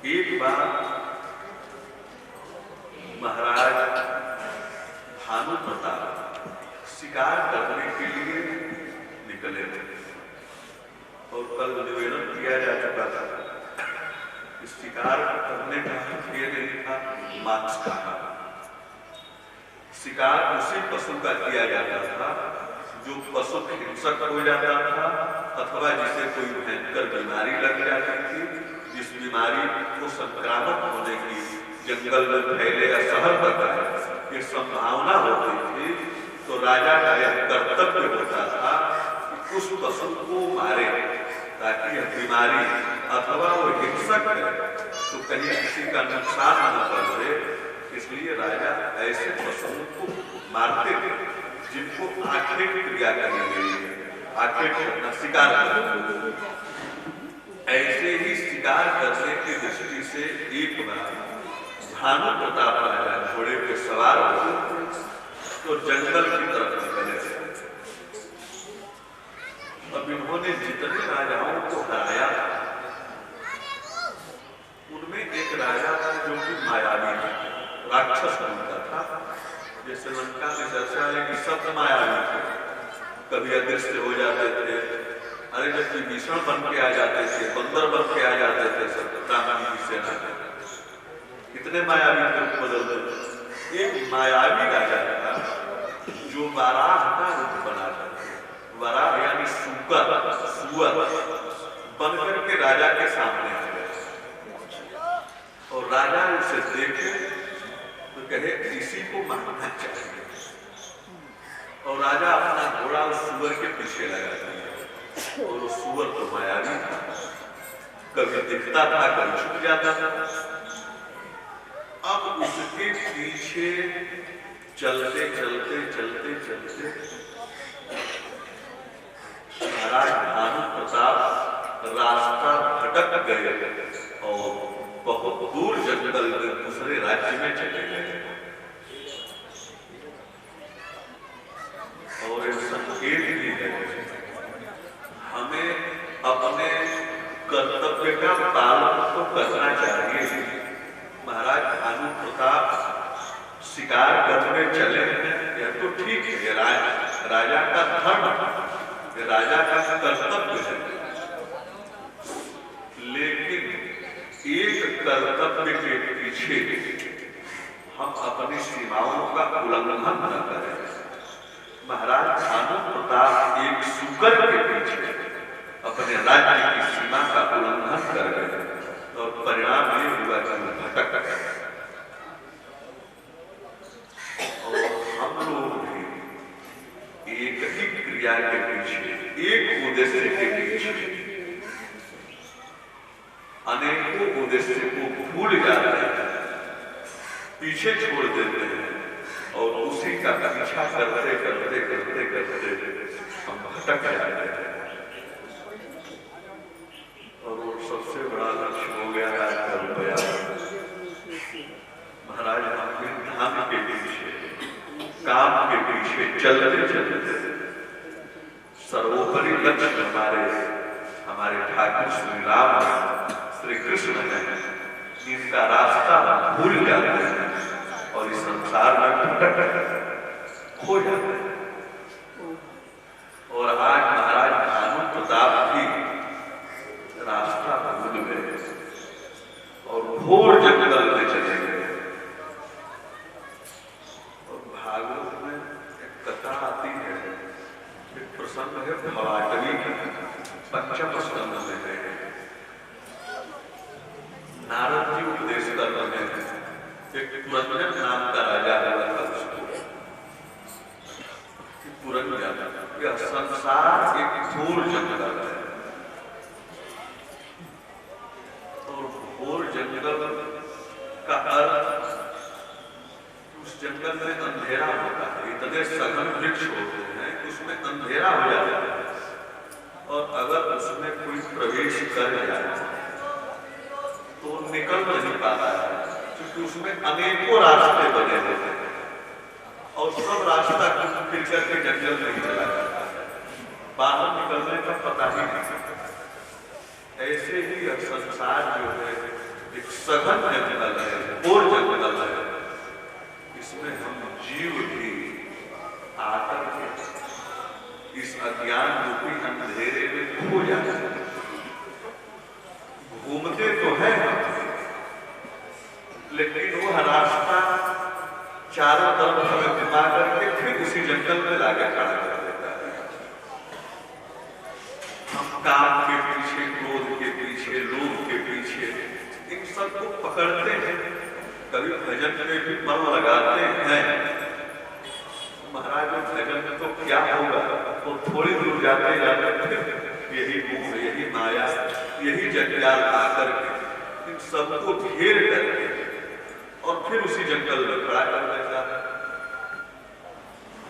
एक बार महाराज भानु प्रताप शिकार करने के लिए निकले थे और कल निवेदन किया जा चुका था। शिकार करने का ये नहीं था मांस खाना। शिकार उसी पशु का किया जाता था जो पशु हिंसक हो जाता था अथवा जिसे कोई भयंकर बीमारी लग जाती थी, जिस बीमारी को संक्रामक होने की जंगल में फैले या शहर तक ये संभावना होती थी, तो राजा का यह कर्तव्य होता था कि उस पशु को मारे ताकि यह बीमारी अथवा वो हिंसक है तो कहीं किसी का नुकसान न पहुंचे। इसलिए राजा ऐसे पशुओं को मारते थे जिनको आखिर क्रिया करनी गई, आखिर शिकार करना। ऐसे ही शिकार करने की दृष्टि से एक बार भानु प्रताप राजा घोड़े पे सवार हो तो जंगल की तरफ निकले। अब इन्होंने जितने राजाओं को हराया उनमें एक राजा था जो कि मायावी राक्षस बनता था। जैसे लंका में चर्चा है कि सब मायावी थे, कभी अदृश्य हो जाते थे, अरे जब विभीषण बन के आ जाते थे, बंदर बन के आ जाते थे, सब राम की सेना कितने मायावी रूप बदलते थे। एक मायावी राजा था जो वाराह का रूप बना था। वाराह यानी सुअर बनकर के राजा के सामने आ गए और राजा उसे देखे तो कहे इसी को मारना चाहिए, और राजा अपना घोड़ा उस सुअर के पीछे लगा दिया। और उस सुअर तो मायावी था, कभी दिखता था कभी छुप जाता था। अब उसके पीछे चलते चलते चलते चलते महाराज भानु प्रताप रास्ता भटक गए और बहुत दूर जंगल में दूसरे राज्य में चले गए। और संकेत भी है हमें अपने कर्तव्य का पालन तो करना चाहिए। महाराज भानु प्रताप शिकार करने चले हैं, यह तो ठीक है, राजा का धर्म, राजा का कर्तव्य है। लेकिन एक कर्तव्य के पीछे हम अपनी सीमाओं का उल्लंघन न करें। महाराज भानु प्रताप एक सुकर के पीछे अपने राज्य की सीमा का उल्लंघन कर गए और परिणाम ये हुआ कि भटक गए। और हम लोग भी एक ही क्रिया के पीछे, एक उद्देश्य के पीछे अनेकों उद्देश्य को भूल जाते हैं, पीछे छोड़ देते हैं और उसी का पीछा करते करते करते करते हम भटक जाते हैं। और वो सबसे बड़ा लक्ष्य हो गया है रुपया। महाराज अपने धाम के पीछे, काम के पीछे चलते चलते सर्वोपरि लक्ष्य हमारे ठाकुर श्री राम श्री कृष्ण है, इनका रास्ता भूल जाते हैं और इस संसार में भटक खो जाते हैं। और आज महाराज भानु प्रताप भी रास्ता भूल गए और घोर जंगल में चले गए। और भागवत में एक कथा आती है, एक प्रसंग है भवाटवी का, पंचम स्कंद में है। नारद जी उपदेश कर रहे हैं, एक पुरंजन नाम का राजा हुआ था उसको। पुरंजन, यह संसार एक घोर जंगल है और घोर जंगल का अर्थ उस जंगल में अंधेरा होता है। इतने सघन वृक्ष होते हैं उसमें अंधेरा हो जाता है और अगर उसमें कोई प्रवेश कर जाए तो निकल नहीं पाता है। क्योंकि उसमें अनेकों रास्ते बने होते हैं और सब रास्ता फिर करके जंगल में ही चला जाता है, बाहर निकलने का पता ही नहीं। ऐसे ही यह संसार जो है एक सघन जंगल है और जंगल है, इसमें हम जीव भी आकर के इस अज्ञान रूपी अंधेरे में खो जाते हैं। घूमते तो है लेकिन वह रास्ता चारों तरफ हमें घुमा करके फिर उसी जंगल में लाके खड़ा कर देता है। हम काम के पीछे, क्रोध के पीछे, लोभ के पीछे इन सबको पकड़ते हैं, कभी भजन में भी मन लगाते हैं। महाराज भजन में तो क्या होगा, तो थोड़ी दूर जाते जाते फिर यही मोह, यही माया, यही जंजाल आकर के इन सबको घेर करके और फिर उसी जंगल में खड़ा कर देता है।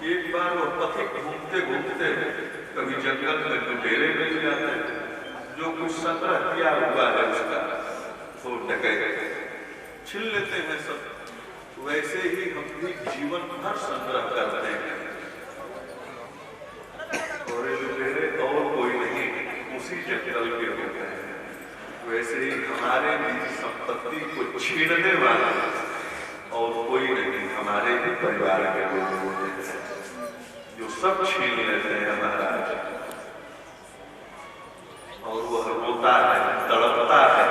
एक बार वो पथिक घूमते घूमते कभी जंगल में लुटेरे मिल जाते हैं, जो कुछ संग्रह किया हुआ है उसका वो डकैत छीन लेते हैं सब। वैसे ही हम भी जीवन भर संग्रह करते हैं और लुटेरे और कोई नहीं, उसी जंगल के होते हैं। वैसे ही हमारे भी संपत्ति को छीनने वाला और कोई नहीं, हमारे ही परिवार के लोग होते हैं जो सब छीन लेते हैं महाराज। और वह रोता है, तड़पता है,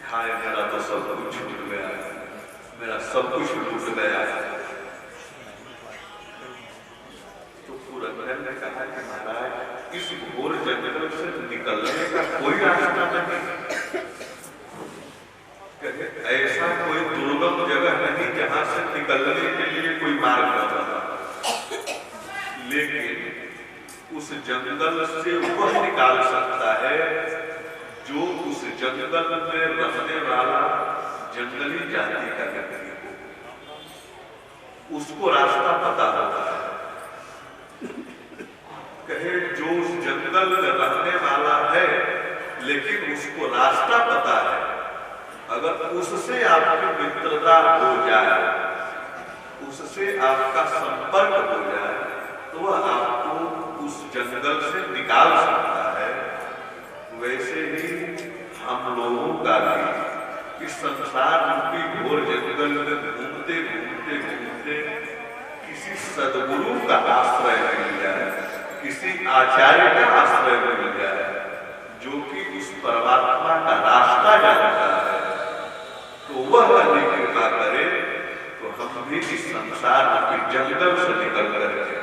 हाय मेरा तो सब कुछ छूट गया, मेरा सब कुछ लूट गया। तो पुरंदर ने कहा कि महाराज इस घोर जंगल से निकलने का कोई रास्ता नहीं, ऐसा कोई दुर्गम जगह नहीं जहां से निकलने के लिए कोई मार्ग न बना, लेकिन उस जंगल से वह निकाल सकता है जो उस जंगल में रहने वाला जंगली जाति का व्यक्ति हो, उसको रास्ता पता होता है। कहे जो उस जंगल में रहने वाला है लेकिन उसको रास्ता पता है, अगर उससे आपकी मित्रता हो जाए, उससे आपका संपर्क हो जाए, तो वह आपको उस जंगल से निकाल सकता है। वैसे ही हम लोगों का भी इस संसार रूपी घोर जंगल में घूमते घूमते घूमते किसी सद्गुरु का आश्रय मिल जाए, किसी आचार्य का आश्रय मिल जाए, जो कि उस परमात्मा का रास्ता जानता है, तो वह कृपा करे तो हम भी इस संसार के जंगल से निकल करके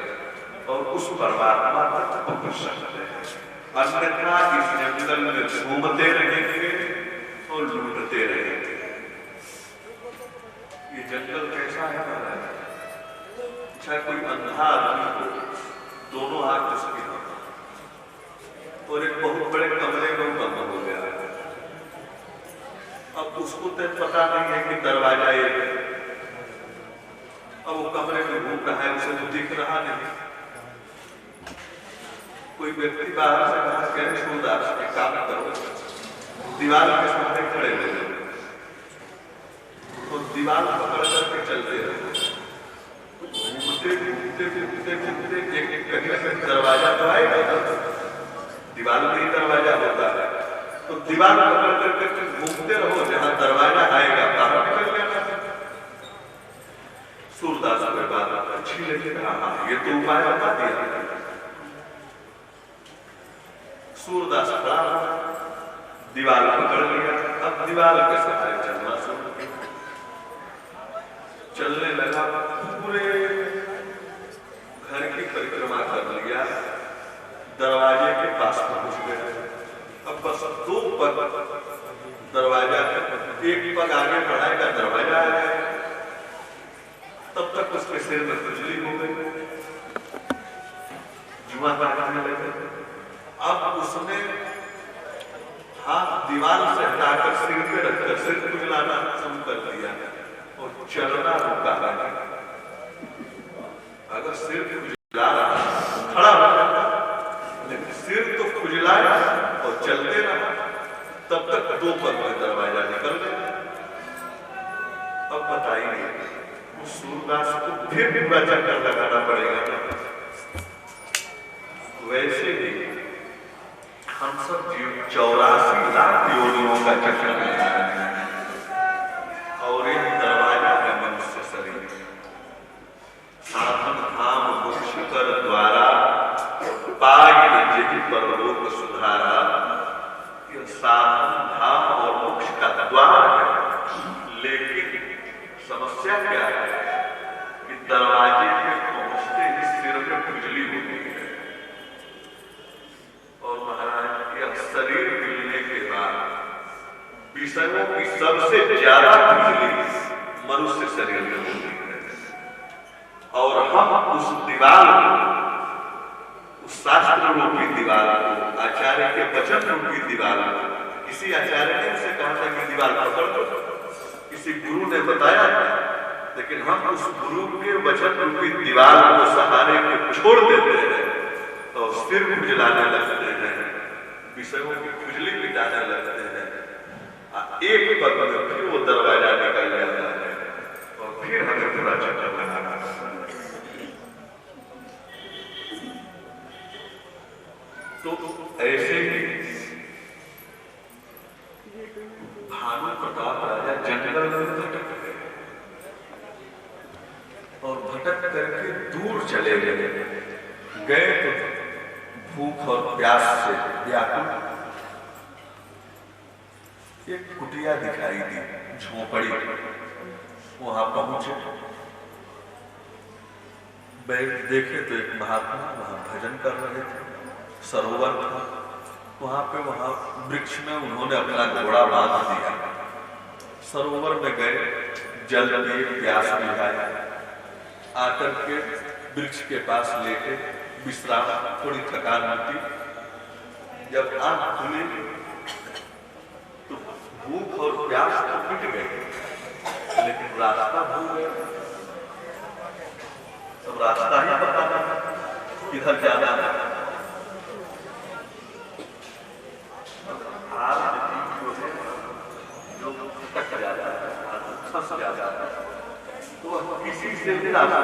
और उस परमात्मा तक पहुंच सकते हैं। अन्यथा इस जंगल में घूमते रहेंगे और लूटते रहेंगे। ये जंगल कैसा है महाराज? चाहे कोई अंधा आदमी हो, दोनों हाथ उसके और एक बहुत बड़े कमरे में बंद हो गया। अब उसको तो पता नहीं है कि दरवाजा ये है, अब वो कमरे में घूम रहा है, उसे तो दिख रहा नहीं। कोई व्यक्ति बाहर से कहा कह सूरदास के काम करो, दीवार के सामने खड़े रहे और दीवार पकड़ करके चलते रहे, घूमते घूमते घूमते घूमते एक कहीं से दरवाजा तो आएगा, दीवार में ही दरवाजा होता है, तो दीवार पकड़ करके घूमते रहो, जहां दरवाजा आएगा बाहर निकल जाना। सूरदास को बात अच्छी लगी, हाँ ये तो उपाय बता दिया। सूरदास खड़ा दीवार पकड़ लिया, अब दीवार के सहारे चलना शुरू किया, चलने लगा, पूरे घर की परिक्रमा कर लिया, दरवाजे के पास पहुंच गया। अब बस दो पग दरवाजा, एक पग आगे बढ़ाएगा दरवाजा आ जाएगा, तब तक उसके सिर में खुजली हो गई, जुआ काटने लगे। अब उसने हाथ दीवार से हटाकर सिर पे रखकर सिर खुजलाना शुरू कर दिया और चलना रुका है। अगर सिर खुजला रहा खड़ा हो जाता, लेकिन सिर तो खुजलाया और चलते रहा, तब तक बताइए सूरदास को फिर पूरा चक्कर लगाना पड़ेगा ना। वैसे ही हम सब जीव 84 लाख योनियों का चक्कर लगाना है और एक दरवाजा है मनुष्य शरीर। साधन धाम मोक्ष कर द्वारा पाई जेहि परलोक सुधारा। यह साधन धाम और मोक्ष का द्वार है, लेकिन समस्या क्या है कि दरवाजे पे पहुंचते ही सिर में खुजली होती है। और महाराज यह शरीर मिलने के बाद विषयों की सबसे ज्यादा खुजली मनुष्य शरीर में होती है। और हम उस दीवार को, उस शास्त्र रूपी दीवार को, आचार्य के वचन रूपी दीवार को, किसी आचार्य ने उसे कहा था कि दीवार पकड़ दो, किसी गुरु ने बताया था, लेकिन हम उस गुरु के वचन रूपी दीवार को सहारे के छोड़ देते हैं और सिर खुजलाने लगते हैं, विषयों की खुजली मिटाने लगते हैं। एक पग में फिर वो दरवाजा निकल जाता है और फिर हमें पूरा चक्कर लगाना है। तो ऐसे ही भानु प्रताप राजा जंगल में भटक गए और भटक करके दूर चले गए तो भूख और प्यास से व्याकुल एक कुटिया दिखाई दी, झोपड़ी। वहां पहुंचे, बैठ देखे तो एक महात्मा वहां भजन कर रहे थे। सरोवर था वहां वृक्ष में उन्होंने अपना घोड़ा बांध दिया। सरोवर में गए, जल पिए, प्यास बुझाया, आकर के वृक्ष के पास लेटे विश्राम, थोड़ी थकान होती। जब आंख खुली तो भूख और प्यास तो मिट गए, लेकिन रास्ता भूल गए। सब रास्ता ही पता नहीं किधर जाना है। जो भटक जाता है, फंस जाता है, तो किसी से भी रास्ता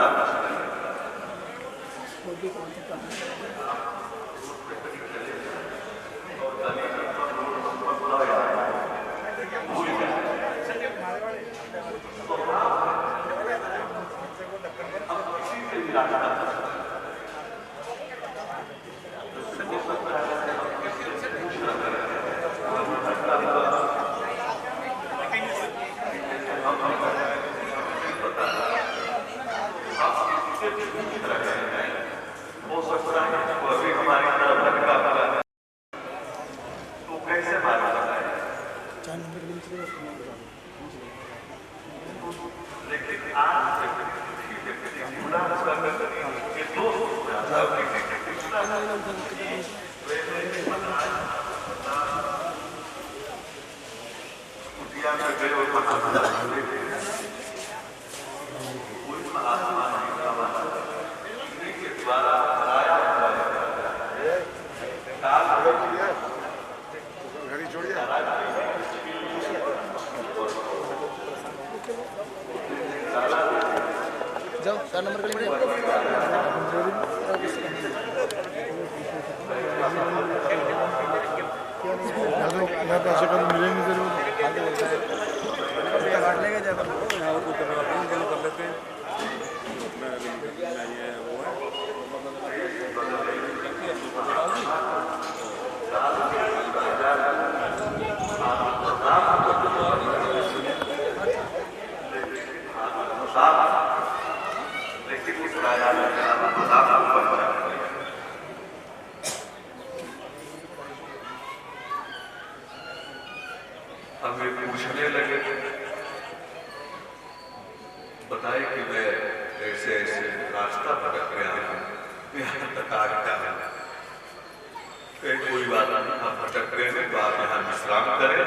हमें पूछने लगे, बताए कि मैं ऐसे ऐसे रास्ता भटक गया हूँ, यहाँ तक आ गया हूँ। कोई बात नहीं, आप भटक गए हैं तो आप यहाँ विश्राम करें।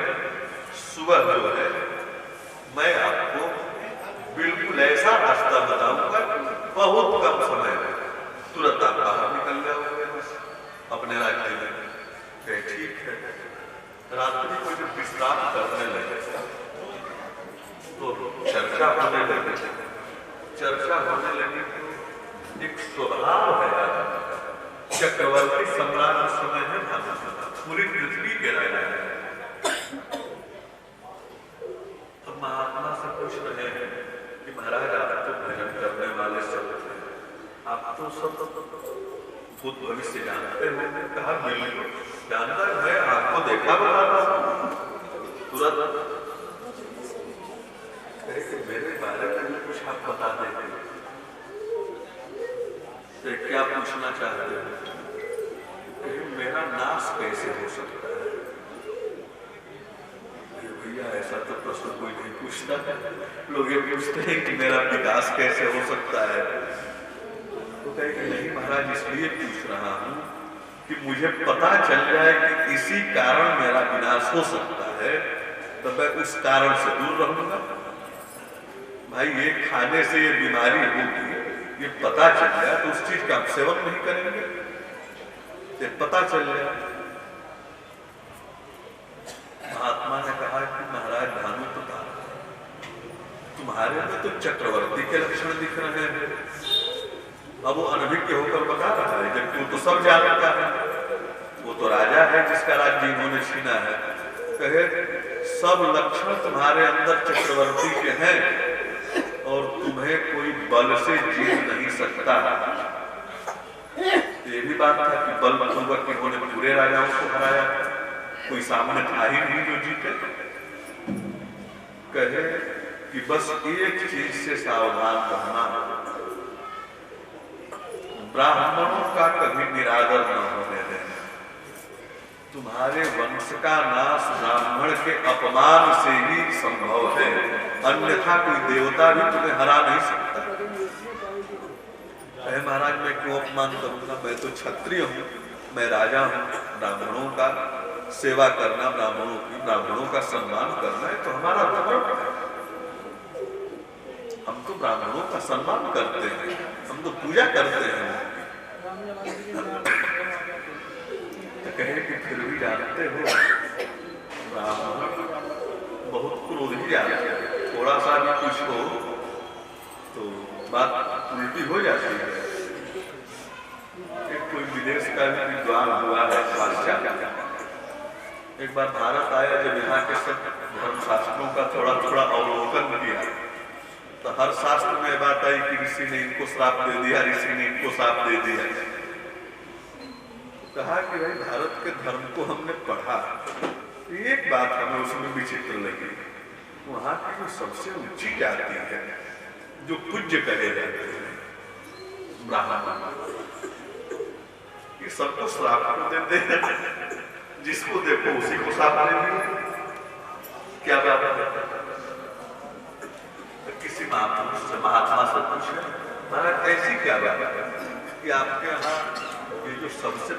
सुबह जो है मैं आपको बिल्कुल ऐसा रास्ता बताऊंगा, बहुत कम समय में तुरंत आप बाहर निकल जाओगे अपने राज्य में। ठीक है। रात्रि को जब विश्राम करने लगे तो चर्चा चर्चा होने लगी। चर्चा होने लगी तो एक स्वभाव है, चक्रवर्ती सम्राट उस समय है भानु, पूरी पृथ्वी के राजा है। अब महात्मा से पूछ रहे हैं कि महाराज आप तो भजन करने वाले सब थे, आप तो सब भूत भविष्य जानते हैं। कहा बिल्कुल जानता है, आपको देखा बताता तुरंत। मेरे बारे में कुछ आप बता देते, तो क्या पूछना चाहते हो? मेरा नाश कैसे हो सकता है? भैया ऐसा तो प्रश्न कोई नहीं पूछता है, लोग ये पूछते हैं कि मेरा विकास कैसे हो सकता है। तो कहे कि नहीं महाराज, इसलिए पूछ रहा हूं कि मुझे पता चल जाए कि इसी कारण मेरा विनाश हो सकता है, तो मैं उस कारण से दूर रहूंगा। भाई ये खाने से ये बीमारी होगी, ये पता चल जाए तो उस चीज का आप सेवन नहीं करेंगे, ये पता चल जाए। महात्मा ने कहा कि महाराज भानु प्रताप, तुम्हारे में तो चक्रवर्ती के लक्षण दिख रहे हैं। अब वो अनभिज्ञ होकर बता रहा है, जबकि वो तो सब जानता है, वो तो राजा है जिसका राज्य इन्होंने छीना है। कहे सब लक्षण तुम्हारे अंदर चक्रवर्ती के हैं और तुम्हें कोई बल से जीत नहीं सकता। ये भी बात था कि बल पूर्वक इन्होंने पूरे राजाओं को हराया, कोई सामने था ही नहीं जो जीते। कहे कि बस एक चीज से सावधान रहना, ब्राह्मणों का कभी निरादर न होने देना। तुम्हारे वंश का नाश ब्राह्मण के अपमान से ही संभव है, अन्यथा कोई देवता भी तुम्हें हरा नहीं सकता। महाराज मैं क्यों अपमान करूंगा, मैं तो क्षत्रिय हूँ, मैं राजा हूँ। ब्राह्मणों का सेवा करना, ब्राह्मणों का सम्मान करना है तो हमारा धर्म है। हम तो ब्राह्मणों का सम्मान करते हैं, हम तो पूजा करते हैं। तो कहे कि फिर भी जानते हो ब्राह्मण बहुत क्रोधी आते हैं, थोड़ा सा भी कुछ हो तो बात उल्टी हो जाती है। एक कोई विदेश का भी विद्वान हुआ है पाश्चात्य, एक बार भारत आया, जब यहाँ के सब धर्मशास्त्रों का थोड़ा थोड़ा अवलोकन किया तो हर शास्त्र में बात आई कि ऋषि ने इनको श्राप दे दिया, ऋषि ने इनको श्राप दे दिया। कहा कि भाई भारत के धर्म को हमने पढ़ा, एक बात हमें उसमें विचित्र लगी, वहां की जो सबसे ऊंची जाति है, जो पूज्य कहे जाते हैं ब्राह्मण, ये सबको श्राप को देते हैं, जिसको देखो उसी को श्राप दे दिया। क्या बात है? किसी महात्मा से पूछे, महाराज ऐसी क्या बात है कि आपके यहाँ ये जो सबसे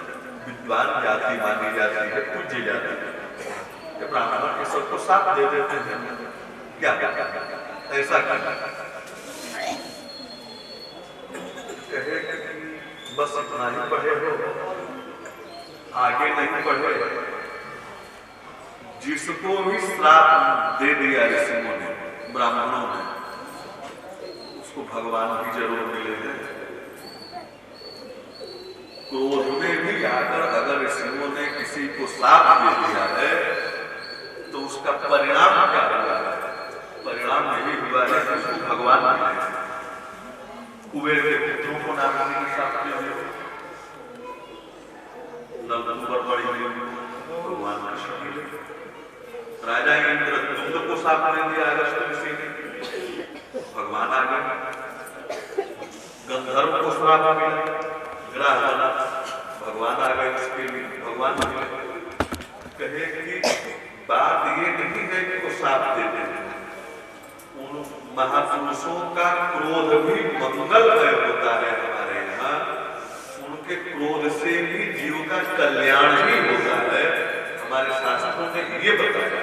विद्वान जाति मानी जाती है, पूज्य जाति है, ब्राह्मण के सबको श्राप दे देते हैं, क्या ऐसा क्या? कहे बस इतना ही पढ़े हो, आगे नहीं पढ़े। जिसको भी श्राप दे दिया ऋषियों ने, ब्राह्मणों ने, उसको भगवान भी जरूर मिलेंगे। क्रोध में भी आकर अगर ऋषियों ने किसी को श्राप दे दिया है तो उसका परिणाम क्या हुआ है? परिणाम यही हुआ है कि उसको भगवान मिले। कुबेर के पुत्रों को नारद ने श्राप दे दिया, नंबर पड़ी हुई भगवान कृष्ण मिले। राजा इंद्रद्युम्न को श्राप दे दिया अगस्त ऋषि ने, भगवान आ गए। गंधर्व को श्राप मिला, ग्रह बना, भगवान आ गए, इसके लिए भगवान मिले। कहे कि बात ये नहीं है कि वो श्राप देते हैं, उन महापुरुषों का क्रोध भी मंगलमय होता है हमारे यहाँ, उनके क्रोध से भी जीव का कल्याण ही होता है, हमारे शास्त्रों ने ये बताया।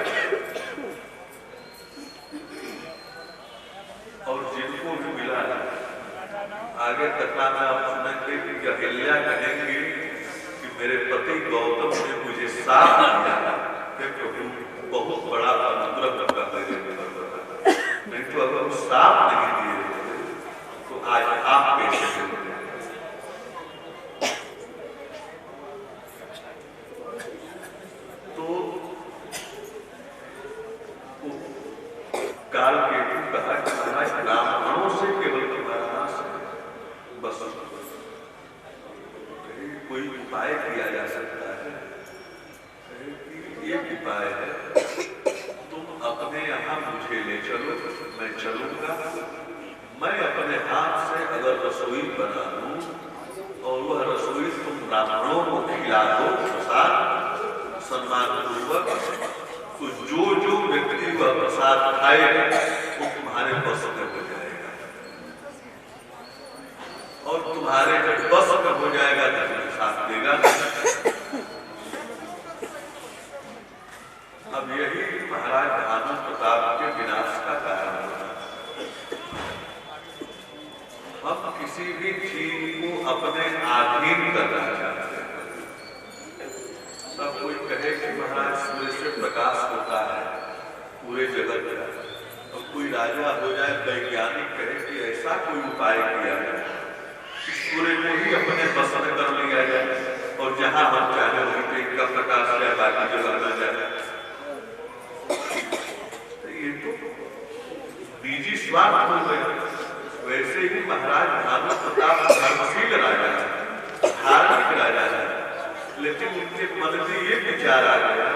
और जिनको भी मिला है, आगे कथा में आप सुनेंगे कि अहिल्या कहेंगे कि मेरे पति गौतम ने मुझे साथ दिया, क्योंकि बहुत बड़ा अनुग्रह का मेरे, नहीं तो अगर उस आज आप पेश करें। तो काल केतु कहा कि ब्राह्मणों से केवल तुम्हारा बस कोई उपाय किया जा सकता है। एक उपाय है, तुम अपने यहाँ मुझे ले चलो, मैं चलूंगा। मैं अपने हाथ से अगर रसोई बना दूं और वह रसोई तुम ब्राह्मणों को खिला दो प्रसाद सम्मान पूर्वक, तो जो जो व्यक्ति वह प्रसाद खाएगा वो तुम्हारे बस में हो जाएगा, और तुम्हारे जब बस में हो जाएगा तो साथ देगा। अब यही महाराज भानु प्रताप के विनाश का कारण होगा। हम किसी भी चीज को अपने अधीन करना चाहते हैं। सब कोई कहे कि महाराज सूर्य से प्रकाश होता है पूरे जगत का, और कोई राजा हो जाए वैज्ञानिक कहे कि ऐसा कोई उपाय किया जाए कि सूर्य को ही अपने बस में कर लिया जाए, और जहां हम चाहे वहीं पे इनका प्रकाश जाए, बाकी जगह न जाए। ये तो निजी स्वार्थ हो गए। वैसे ही महाराज भानु प्रताप धर्मशील राजा है, धार्मिक राजा है, लेकिन उनके मन में ये विचार आ गया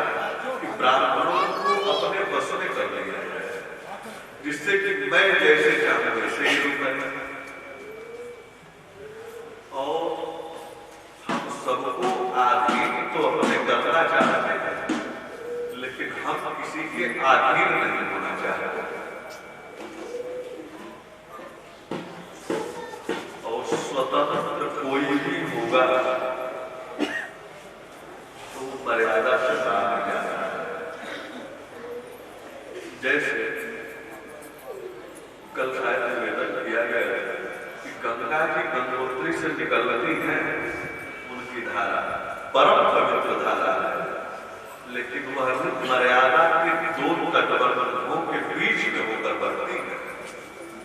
कि ब्राह्मणों को अपने बस में कर लिया जाए, जिससे कि मैं जैसे चाहूं वैसे ही करूं। और हम सबको अधीन तो अपने करना चाहते हैं, लेकिन हम किसी के अधीन नहीं होना चाहते। और स्वतंत्र कोई भी होगा तो मर्यादा से बाहर जाता है। जैसे कल शायद निवेदन किया गया कि गंगा जी गंगोत्री से निकलती है, उनकी धारा परम पवित्र धारा है, लेकिन वह मर्यादा के दो तटवर्गों के बीच में होकर बढ़ती है।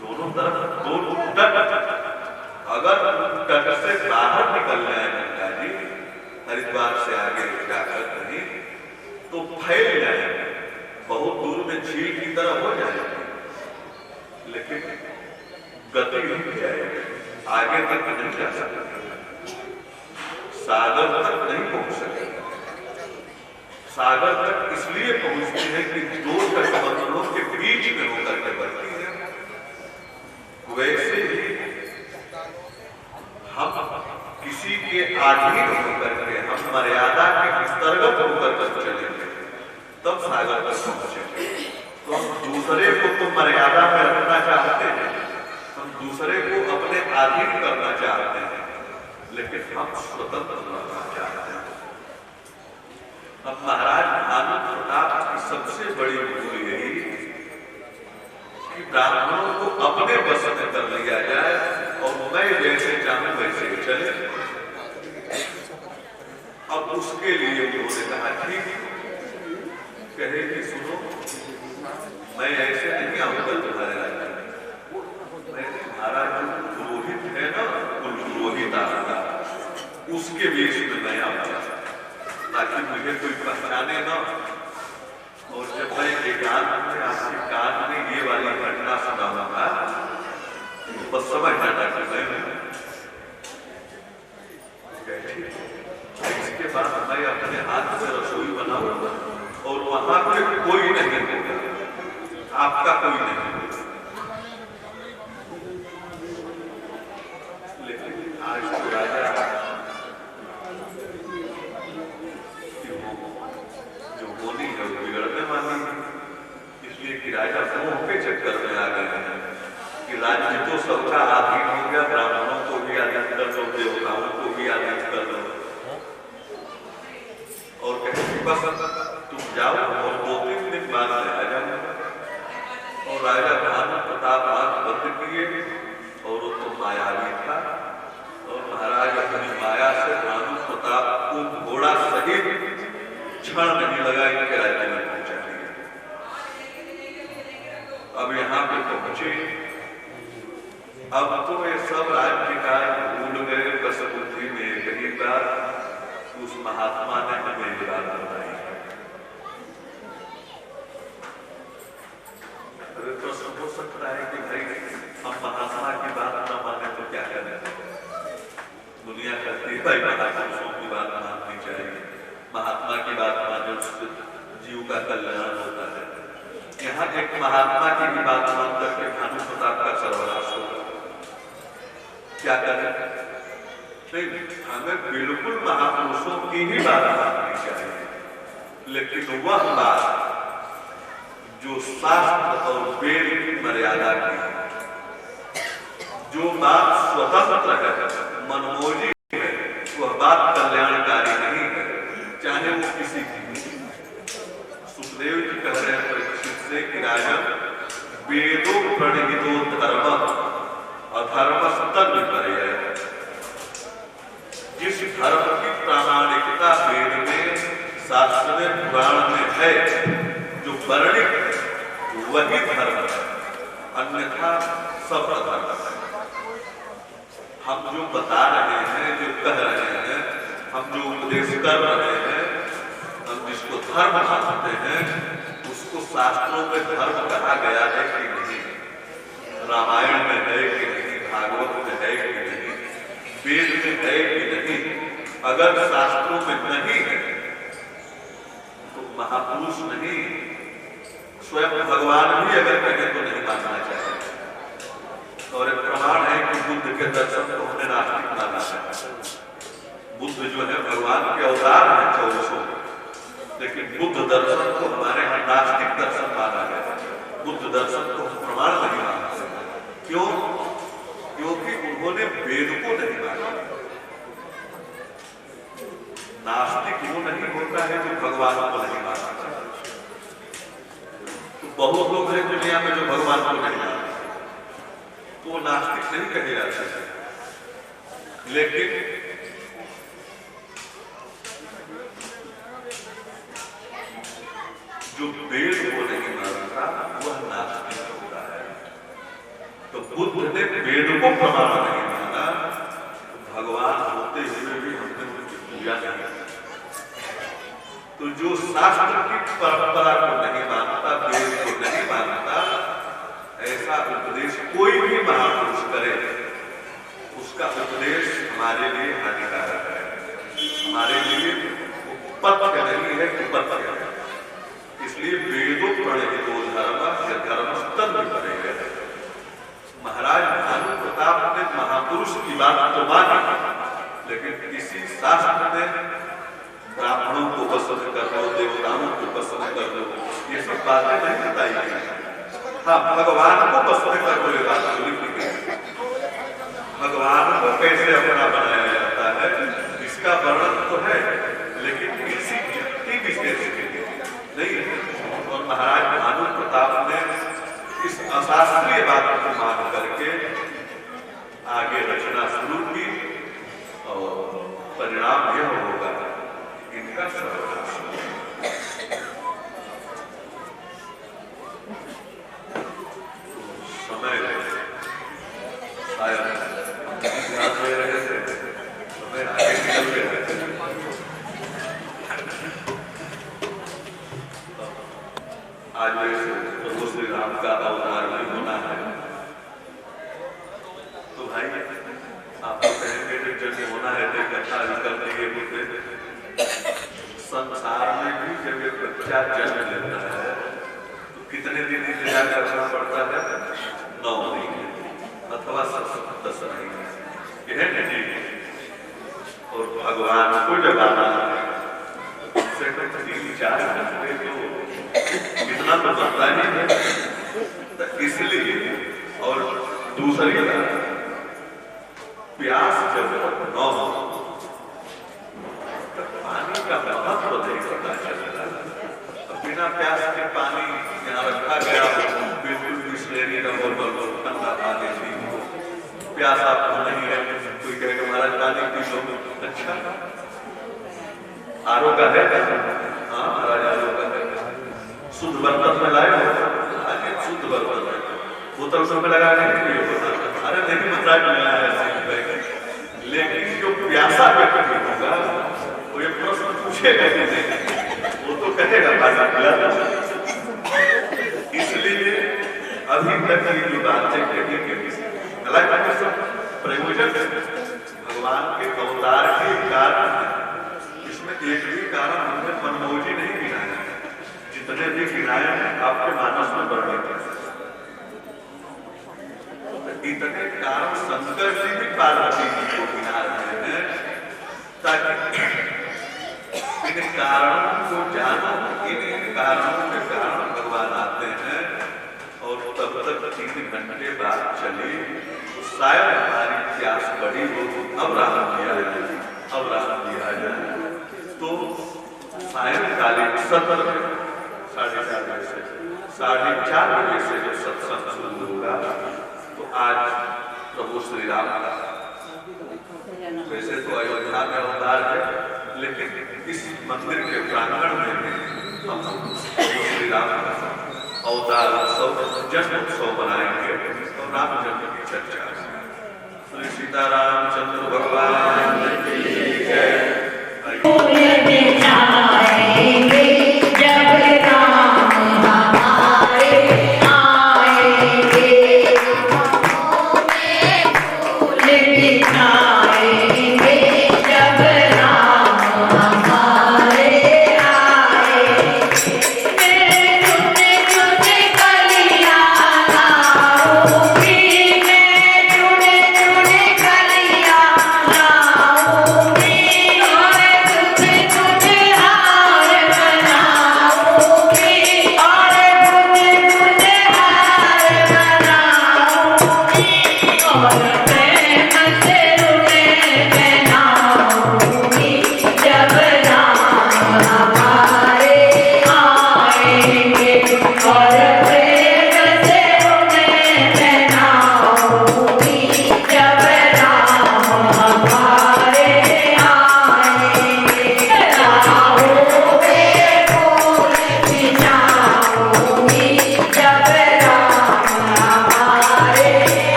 दोनों तरफ दो तट, अगर तट से बाहर निकल जाए गंगा जी हरिद्वार से आगे जाकर कहीं, तो फैल जाएंगे, बहुत दूर में झील की तरह हो जाएंगे, लेकिन गति रुक जाएगी, आगे तक नहीं जा सकते, सागर तक नहीं पहुंच सकते। सागर तक इसलिए पहुंचती है कि दो तटबंधों के बीच में होकर के बढ़ती है। वैसे ही हम किसी के अधीन होकर के, हम मर्यादा के अंतर्गत होकर के चलेंगे तब सागर तक पहुंचेंगे। तो हम दूसरे को तो मर्यादा में रखना चाहते हैं, हम दूसरे को अपने अधीन करना चाहते हैं, लेकिन हम स्वतंत्र रहना चाहते हैं। अब महाराज भानु प्रताप की सबसे बड़ी भूल यही कि ब्राह्मणों को अपने बस में कर लिया जाए और मैं जैसे चाहूं वैसे चले। अब उसके लिए उन्होंने कहा ठीक, कहे कि सुनो, मैं ऐसे नहीं आऊंगा तुम्हारे राज्य में, मैं तुम्हारा जो पुरोहित है ना, पुरोहित आऊंगा, उसके बीच में मैं आऊंगा, ताकि मुझे कोई पहचाने ना। और जब मैं एकांत में आपके कान में ये वाली घटना सुनाऊंगा, बस समझ जाना कि मैं इसके बाद मैं अपने हाथ से रसोई बनाऊंगा और वहां पे कोई नहीं होगा, आपका कोई नहीं होगा। लेकिन आज तो राजा जो होनी है वो बिगड़ने वाली है, इसलिए कि राजा मोह के चक्कर में आ गए हैं कि राज्य तो सबका अधीन हो गया, ब्राह्मणों को भी अधीन कर दो, देवताओं को भी अधीन कर दो, और कहते बस तुम जाओ और 2-3 दिन बाद में आ जाओ। और राजा भानु प्रताप आंख बंद किए, और वो तो मायावी था, और महाराज अपनी माया से भानु प्रताप को घोड़ा सहित क्षण नहीं लगा इनके राज्य में पहुंचा दिया। अब यहाँ पे पहुंचे अब तो ये सब राज्य का भूल गए, बस बुद्धि में यही बात उस महात्मा ने हमें ये बात बताई। अरे प्रश्न हो सकता है कि भाई हम महात्मा की बात न माने तो क्या करें? दुनिया कहती है भाई महापुरुषों की बात माननी चाहिए, महात्मा की बात माने उससे जीव का कल्याण होता है। यहाँ एक महात्मा की भी बात मान करके भानु प्रताप का सर्वनाश होगा। क्या करें? नहीं, हमें बिल्कुल महापुरुषों की ही बात माननी चाहिए, लेकिन वह बात जो शास्त्र और वेद की मर्यादा की है, जो बात स्वतंत्र है, मनमोजी है, वह बात कल्याणकारी नहीं है, चाहे वो किसी की। सुखदेव जी कह रहे हैं परीक्षित से कि राजन वेदों प्रणहितो धर्म अधर्म तद विपर्यय। जिस धर्म की प्रामाणिकता वेद में, शास्त्र में, पुराण में है, जो वर्णित है, वही धर्म है, अन्यथा सब अधर्म है। हम जो बता रहे हैं, जो कह रहे हैं, हम जो उपदेश कर रहे हैं, हम जिसको धर्म मानते हैं, उसको शास्त्रों में धर्म कहा गया है कि नहीं, रामायण में है कि नहीं, भागवत में है कि नहीं, वेद में है कि नहीं। अगर शास्त्रों में नहीं है तो महापुरुष नहीं, स्वयं भगवान भी अगर कहें तो नहीं मानना चाहिए। और एक प्रमाण है कि बुद्ध के दर्शन को हमने नास्तिक माना है। बुद्ध जो है भगवान के अवतार है 1400, लेकिन बुद्ध दर्शन को हमारे यहाँ नास्तिक दर्शन माना गया। बुद्ध दर्शन को हम प्रमाण नहीं मानते। क्यों? क्योंकि उन्होंने वेद को नहीं माना। नास्तिक वो नहीं होता है जो भगवान को नहीं मानता। तो बहुत लोग हैं दुनिया में जो भगवान को नहीं मानते, तो नास्तिक नहीं कहे जाते हैं। लेकिन जो वेद को नहीं मानता वह नास्तिक होता है। तो बुद्ध ने वेद को प्रमाण नहीं माना, भगवान होते हुए भी हमने उनकी पूजा नहीं की। तो जो शास्त्र की परंपरा को नहीं मानता, वेद को नहीं मानता, ऐसा उपदेश कोई भी महापुरुष करे, उसका उपदेश हमारे लिए हानिकारक है, हमारे लिए उपपत्य नहीं है, कुपत्य है। इसलिए वेदों प्रणहितो धर्म या धर्म तद विपर्यय। महाराज भानु प्रताप ने महापुरुष की बात तो मानी, लेकिन किसी शास्त्र में ब्राह्मणों को पसंद कर लो, देवताओं को पसंद कर लो, ये सब बातें नहीं बताई गई। हाँ, भगवान को पसंद कर लो, ये बात लिखी गई। भगवान को कैसे अपना बनाया जाता है इसका वर्णन तो है, लेकिन किसी व्यक्ति विशेष के लिए नहीं है। और महाराज भानु प्रताप ने इस अशास्त्रीय बात को मान करके आगे रचना शुरू की, और परिणाम यह होगा इनका सर्वनाश। समय शायद ध्यान दे रहे थे, समय आगे निकल गया। आज प्रभु श्री राम का अवतार भी होना है, तो भाई आप कहेंगे जब होना है तो इकट्ठा निकल दिए बोलते। संसार में भी जब एक बच्चा जन्म लेता है तो कितने दिन इंतजार करना पड़ता है? 9 महीने अथवा 10 महीने, यह नहीं। और भगवान को जब आना है उससे 3-4 घंटे तो इतना तो बनता ही है। इसलिए और दूसरी बात, प्यास जब न हो तो पानी का महत्व नहीं पता चलता। बिना प्यास के पानी यहाँ रखा गया बिल्कुल बिस्लेरी का बोतल ठंडा पानी थी, प्यास आपको नहीं है, कोई कहेगा महाराज पानी पी लो। अच्छा, आरो का है? हाँ महाराज आरो का है। शुद्ध बर्तन में लाए हो? शुद्ध बर्तन बोतल में लगा के अरे नहीं फ्रॉक मिला है सिंपल, लेकिन जो प्यासा व्यक्ति होगा वो ये प्रश्न पूछेगा कि नहीं, वो तो कहेगा पानी पिला। इसलिए अभी तक की जो बातें कही गई प्रयोजन भगवान के अवतार के कारण है। इसमें एक भी कारण हमने मनमोजी नहीं गिनाया, जितने भी गिनाए हैं आपके मानस में वर्णित है। इतने कारण शंकर जी भी पार्वती जी को गिना रहे हैं ताकि इन कारणों को जानो। इन कारणों के कारण भगवान आते हैं और तब तक 3 घंटे बाद चली, शायद हमारी प्यास बड़ी हो, अब राम दिया जाए, अब राम दिया जाए। तो सायंकालीन सत्र 4:30 बजे से 4:30 बजे से जो सत्संग शुरू होगा, तो आज प्रभु श्री राम का, वैसे तो अयोध्या में अवतार है, लेकिन इस मंदिर के प्रांगण में हम प्रभु श्री राम का अवतार उत्सव, जन्म उत्सव बनाएंगे और राम जन्म की चर्चा। श्री सीतारामचंद्र भगवान की जय।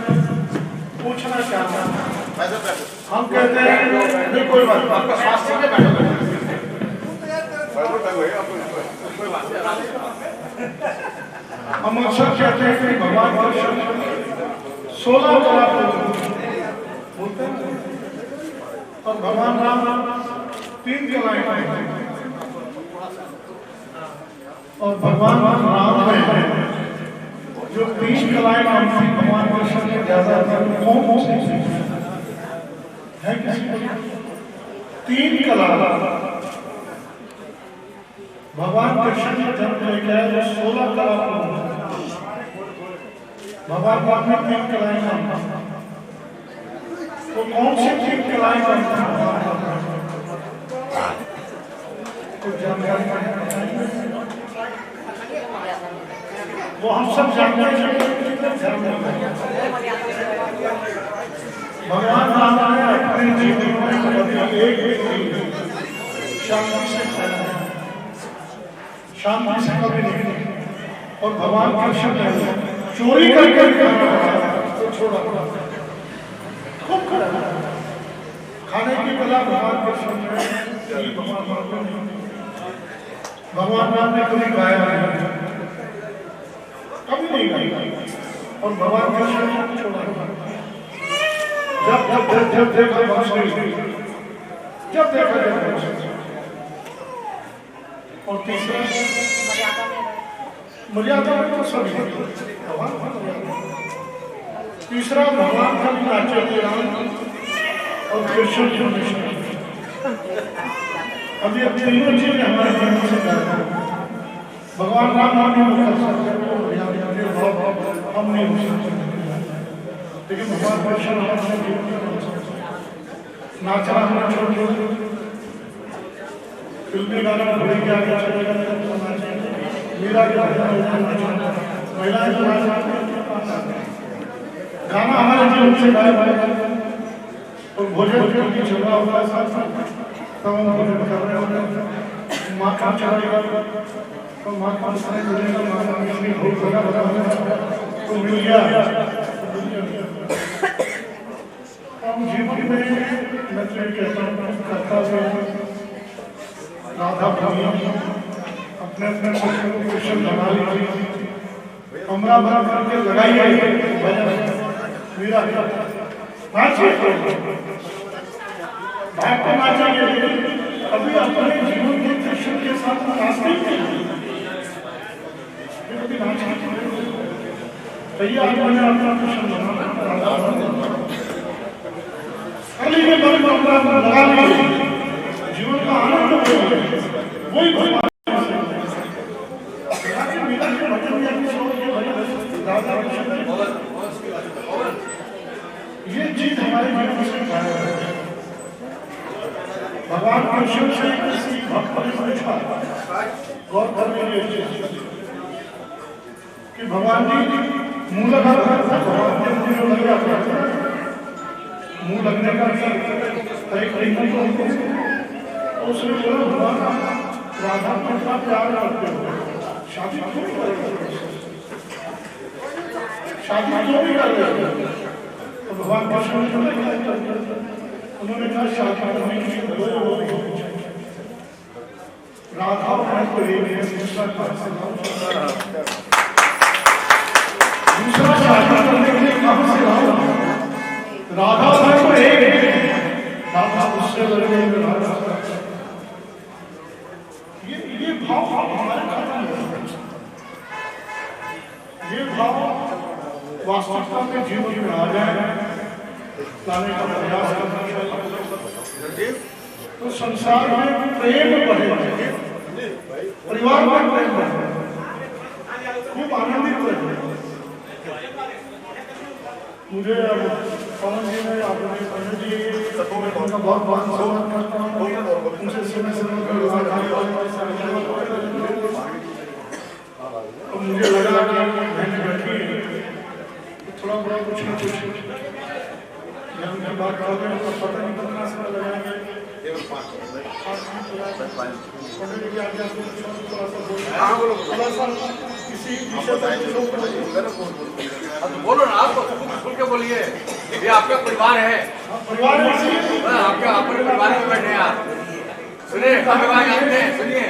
पूछना चाहता हूं, हम कहते हैं कोई बात आपका स्वास्थ्य के बैठो हम अक्सर कहते हैं कि भगवान कृष्ण 16 कला बोलते हैं और भगवान राम 3 कलाएं और भगवान राम में जो 3 कलाएं भगवान कृष्ण ने ज्यादा कौन है किसी 3 कला भगवान कृष्ण ने जन्म लेके आए 16 कला भगवान राम ने 3 कलाएं तो कौन सी 3 कलाएं कुछ जानकारी वो हम सब जानते हैं। भगवान राम ने अपने जीवन में कभी एक शांति से कभी नहीं और भगवान कृष्ण ने चोरी करके तो छोड़ा खूब खाने की कला भगवान कृष्ण ने भगवान राम ने कभी गाया कभी नहीं गाई और भगवान कृष्ण ने छोड़ा जब देखा जब देखा और तीसरा मर्यादा में तो सभी तीसरा भगवान का भी नाचे और कृष्ण अब ये तीनों चीजें हमारे जीवन से भगवान राम हम नहीं हो सकते लेकिन भगवान कृष्ण नाचना हमें छोड़ फिल्मी गाना भूल के आगे चले मीरा के महिलाएं गाना हमारे जीवन से गायब है और भोजन की जगह होता है साथ तब हम भोजन कर रहे होते हैं माँ का चलेगा तो माँ का मिलेगा माँ का अपनी भूख लगा तो मिल गया हम जीवन में मैं कहता हूँ करता से राधा भाभी अपने अपने कृष्ण बना लीजिए कमरा बना करके लगाइए मेरा नाचिए भाग को नाचेंगे अभी अपने जीवन के कृष्ण के साथ नाचते भैया मैंने अपना कृष्ण बना कर लीजिए लगा लीजिए जीवन का आनंद वही भगवान ये चीज हमारे जीवन से गायब है। भगवान कृष्ण से किसी भक्त ने पूछा, गौर करने के लिए कि भगवान जी मुंह लगा भगवान के मुंह लग जाता है, मुंह लगने का भी उसने बोला भगवान राधा को इतना प्यार करते हो, शादी क्यों कर रहे हो, शादी क्यों नहीं कर रहे हो? तो भगवान कृष्ण ने उन्होंने कहा शादी करने की राधा को दूसरा शादी करने के लिए कहां से राधा को राधा उससे लड़के ये भाव हमारे खत्म हो गए। ये भाव वास्तविकता में जीवन में आ जाए, लाने का प्रयास करना, तो संसार में प्रेम बढ़े, परिवार में प्रेम बढ़े, खूब आनंदित रहे। मुझे पवन जी ने आपने पंडित जी का बहुत बहुत स्वागत करता हूँ, उनसे समय तो मुझे लगा कि मैंने बैठी थोड़ा बड़ा कुछ न कुछ ज्ञान की बात कर रहे हैं, तो पता नहीं कितना समय लगाएंगे। थोड़ा सा किसी विषय पर बोलो ना, आप खुल के बोलिए, ये आपका परिवार है, परिवार आपका अपने परिवार में बैठे हैं आप। सुनिए, हमें बात जानते हैं, सुनिए,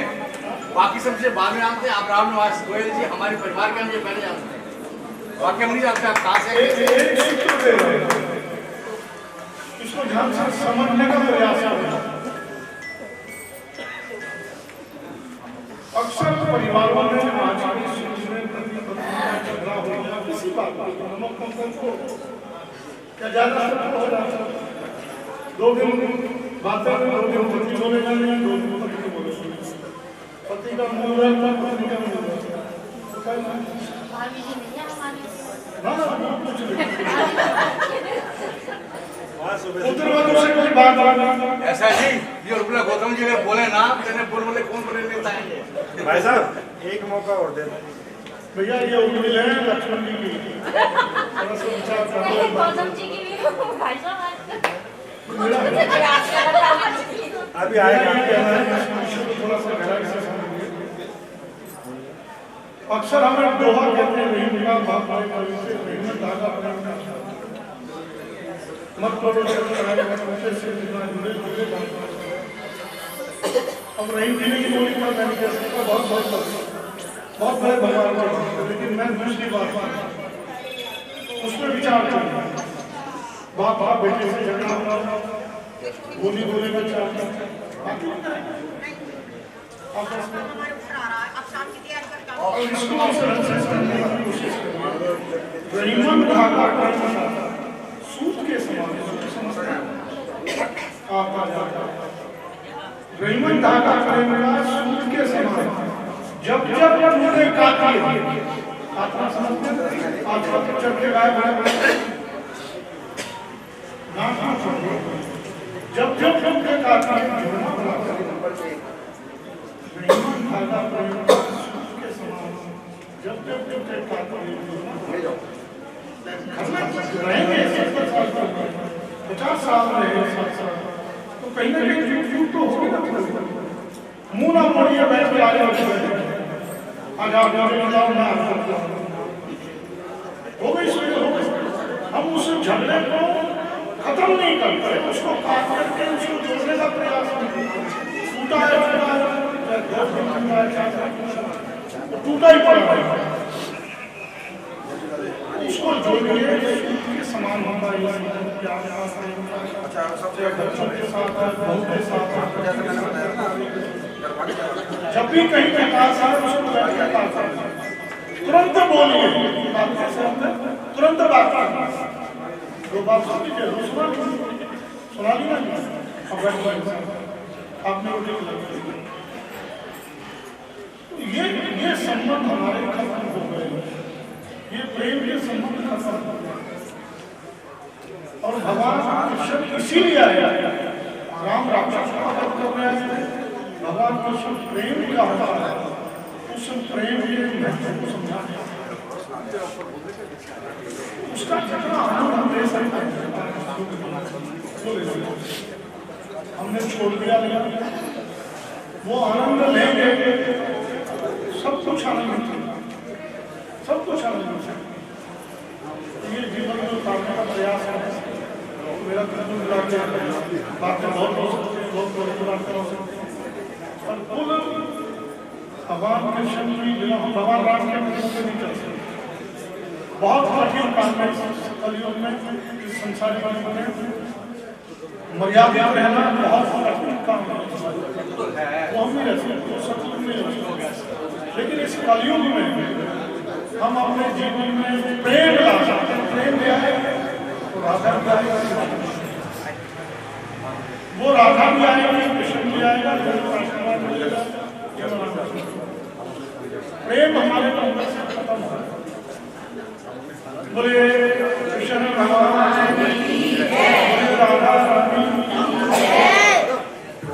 बाकी सबसे बाद में जानते हैं। आप राम निवास गोयल जी हमारे परिवार के अंदर पहले जानते हैं, बाकी हम नहीं जानते आप कहाँ से। इसको ध्यान से समझने का प्रयास करें। अक्सर परिवारों में आज झगड़ा हो गया किसी बात को क्या ज्यादा हो जाता है, 2 दिन बातें में 2 दिन पति बोले जाने हैं, 2 दिन पत्नी बोले, पति का मुंह रहता है, पत्नी का मुंह रहता है। ऐसा नहीं, ये रुपया गौतम जी अगर बोले ना, तेरे बोले कौन बोले लेता है। भाई साहब एक मौका और दे दो भैया, ये उंगली है लक्ष्मण जी की, गौतम जी की भी भाई साहब अभी आएगा। थोड़ा सा गहराई से समझिए। अक्सर हमें दोहा कहते हैं, रहीम का बाप रहीम धागा मत करो से जितना जुड़े जुड़े। अब रहीम जी की बोली पर मैंने कह सकता बहुत बड़े भगवान का, लेकिन मैं दूसरी बात उस पर विचार करूँ। बाप बाप बेटे से झगड़ा होगा, बोली बोले में रहीमन धागा सूत के समान, रहीमन धागा प्रेम का सूत के समान, जब जब टूटे काटिए आत्मा समझते हैं, आत्मा के चढ़ के गायब जब जब टूटे काटिए जुड़ना बना रहीमन धागा प्रेम का सूत के समान, जब जब टूटे काटिए रहेंगे 50 साल रहे, 60 साल, तो कहीं ना कहीं झूठ तो होगा। मुंह ना मोड़िए, बैठ के आगे हो गई सुविधा, हो गई। हम उस झगड़े को खत्म नहीं करते, उसको काट करके उसको जोड़ने का प्रयास टूटा टूटा ही पड़ा, उसको जोड़िए के समान होता है। बच्चों के साथ बहू के साथ जब भी कहीं प्रकाश है उसको तुरंत बोलिए, तुरंत बात दो बात सुना दी ना, आपने ये संबंध हमारे खत्म हो गए, ये प्रेम के संबंध खत्म हो गए। और भगवान कृष्ण इसीलिए आया, राम राक्षस का वध करने आए। भगवान कृष्ण प्रेम का अवतार है, उस प्रेम के महत्व को समझाने उसका कितना आनंद हम ले सकते हैं हमने छोड़ दिया, लेकिन वो आनंद लेंगे, सब कुछ आनंद, सब कुछ आनंद। ये जीवन में उतारने का प्रयास है। मेरा बातें बहुत हो सकती है, बहुत हो सकती है, पर कुल भगवान कृष्ण की बिना हम भगवान राम के बिना से नहीं चल सकते। बहुत कठिन काम है कलयुग में, इस संसार में मर्यादा रहना बहुत कठिन काम है। वो हम नहीं रह सकते, वो सतयुग में रह सकते, लेकिन इस कलयुग में हम अपने जीवन में प्रेम ला सकते हैं। प्रेम ले आए तो राधा भी आएगा, वो राधा भी आएगी, कृष्ण भी आएगा, आशीर्वाद मिलेगा। प्रेम हमारे अंदर से खत्म हो, बोले कृष्ण भगवान की जय, बोले राधा रानी की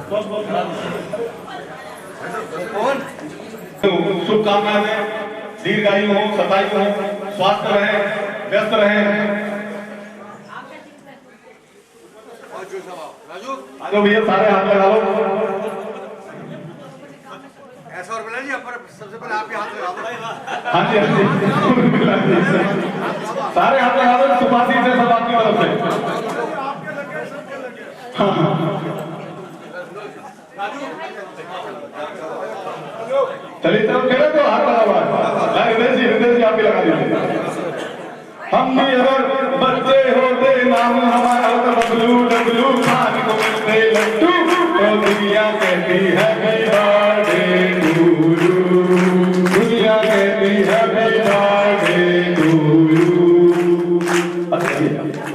जय। बहुत बहुत शुभकामनाएं, दीर्घायु हो, शतायु हो, स्वस्थ रहे, व्यस्त रहे। राजू भैया सारे हाथ लगा लो। ऐसा और बोला जी, सबसे पहले आप ही हाथ लगा दो। हाँ जी, हाँ जी, सारे हाथ लगा दो, सुभाषी से सब आपकी तरफ से। चलिए तरफ कह रहे तो हाथ लगा हुआ है। हृदय जी आप भी लगा दीजिए। हम भी अगर बच्चे होते, नाम हमारा बबलू डबलू, खान को मिलते लड्डू, तो दुनिया कहती है हैप्पी बर्थडे टू यू, दुनिया कहती है हैप्पी बर्थडे टू यू।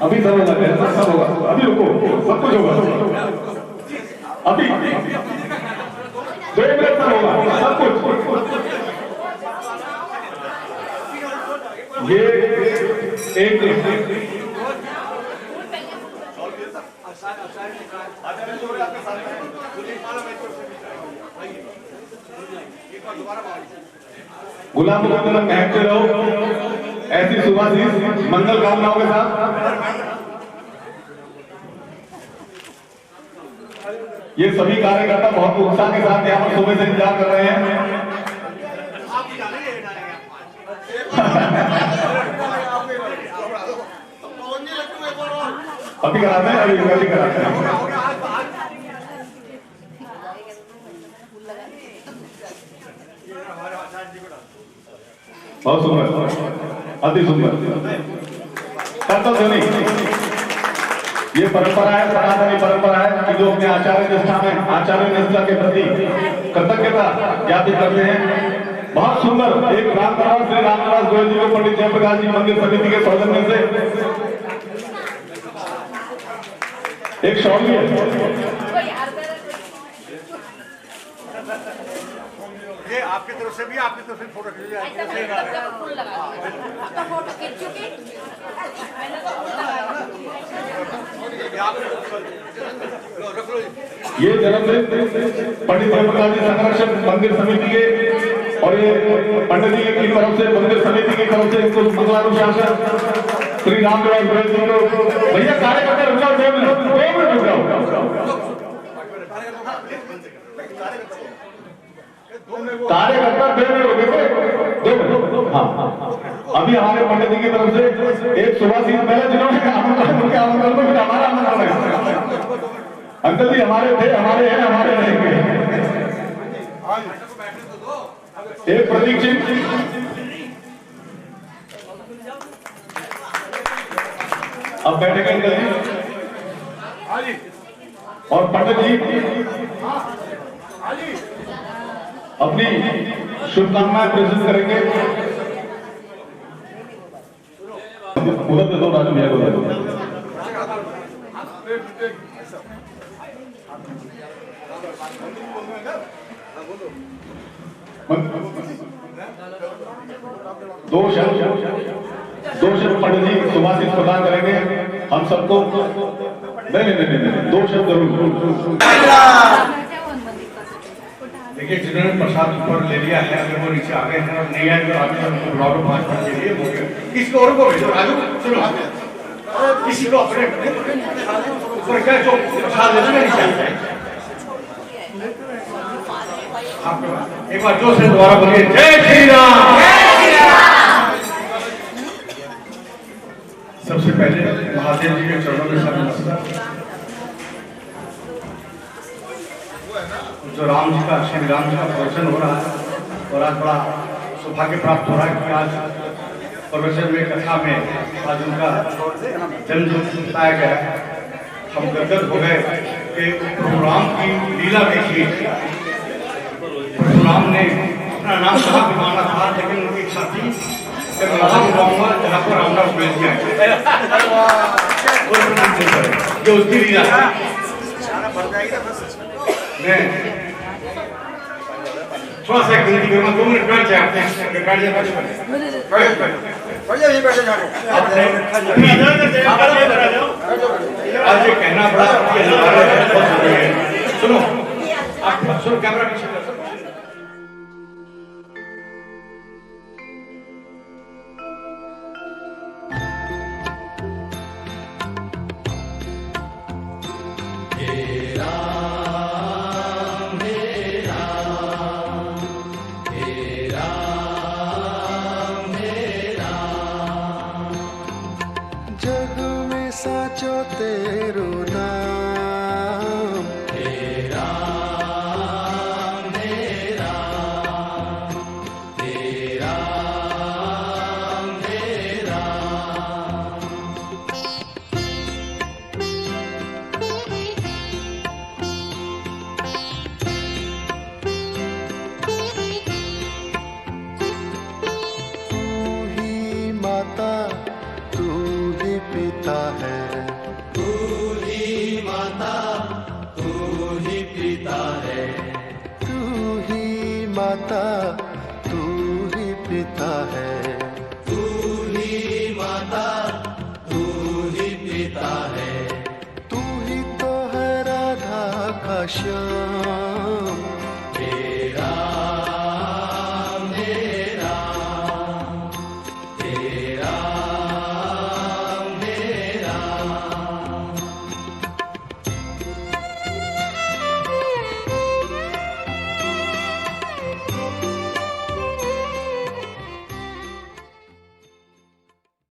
अभी सब होगा, सब होगा, अभी रुको, सब कुछ होगा अभी, 2 मिनट तक होगा सब कुछ। ये एक गुलाब गुलाब महकते रहो, ऐसी सुभाषित मंगल कामनाओं के साथ। ये सभी कार्यकर्ता बहुत उत्साह के साथ यहाँ पर सुबह से इंतजार कर रहे हैं। अभी कराते हैं, अभी कराते हैं। बहुत सुंदर, अति सुंदर। ये परंपरा है, सनातनी परंपरा है कि जो अपने आचार्य निष्ठा में, आचार्य निष्ठा के प्रति कृतज्ञता ज्ञापित करते हैं। बहुत सुंदर एक रामनिवास, श्री रामनिवास गोयल जी को पंडित जयप्रकाश जी मंदिर समिति के सौजन्य से एक शौर्य ये आपकी तरफ से भी, आपकी तरफ से फोटो खींच ये जन्मदिन पंडित जयप्रकाश जी संरक्षक मंदिर समिति के और ये पंडित जी की तरफ से, मंदिर समिति की तरफ से इनको मंगलानुशासन श्री रामनिवास गोयल जी को। भैया कार्यकर्ता रुक जाओ, 2 मिनट रुक जाओ। कार्यकर्ता 2 मिनट हो गए, 2 मिनट। हाँ, अभी हमारे पंडित जी की तरफ से एक सुभाषित पहले जिन्होंने आमंत्रण, उनके आमंत्रण को फिर हमारा आमंत्रण है। अंकल जी हमारे थे, हमारे हैं, हमारे रहेंगे। एक प्रतीक चिन्ह अब बैठेंगे अंकल जी और पंडित जी अपनी शुभकामनाएं प्रेषित करेंगे। उधर दे दो राजू भैया को, दे दो। दो शब्द पंडित जी सुभाषित प्रदान करेंगे। हम सबको नहीं, 2 शब्द जरूर। देखिए, जिन्होंने प्रसाद ऊपर ले लिया है, अगर वो नीचे आ गए हैं और नहीं आए तो आगे हम बुला लो 5 मिनट के लिए। किसी और को भेजो, राजू सुनो, किसी को अपने ऊपर क्या जो प्रसाद लेना नहीं चाहिए। एक बार जोर से दोबारा बोलिए, जय श्री राम। सबसे पहले महादेव जी के चरणों में सर नमस्कार। जो राम जी का, श्री राम जी का प्रवचन हो रहा है और आज बड़ा सौभाग्य प्राप्त हो रहा है कि आज प्रवचन में, कथा में आज उनका जन्म बताया गया है। हम गदगद हो गए कि प्रभु राम की लीला देखिए। प्रभु राम ने अपना नाम कहा माना था, लेकिन उनकी इच्छा थी कि मैं वहां बुलाऊंगा जहाँ पर राम नाम मिल जाए। ये उसकी लीला है। थोड़ा सा गिनती करूँगा, 2 मिनट बैठ जाए, बैठ जाए, आज ये कहना बड़ा जरूरी है। सुनो, आप सुनो, कैमरा पीछे कर। जग में साचो तेरो नाम, हे राम, हे राम, हे राम, हे राम। तू ही माता, तू ही पिता है, तू ही माता, तू ही पिता है, तू ही माता, तू ही पिता है, तू ही माता, तू ही पिता है, तू ही तो है राधा का श्याम।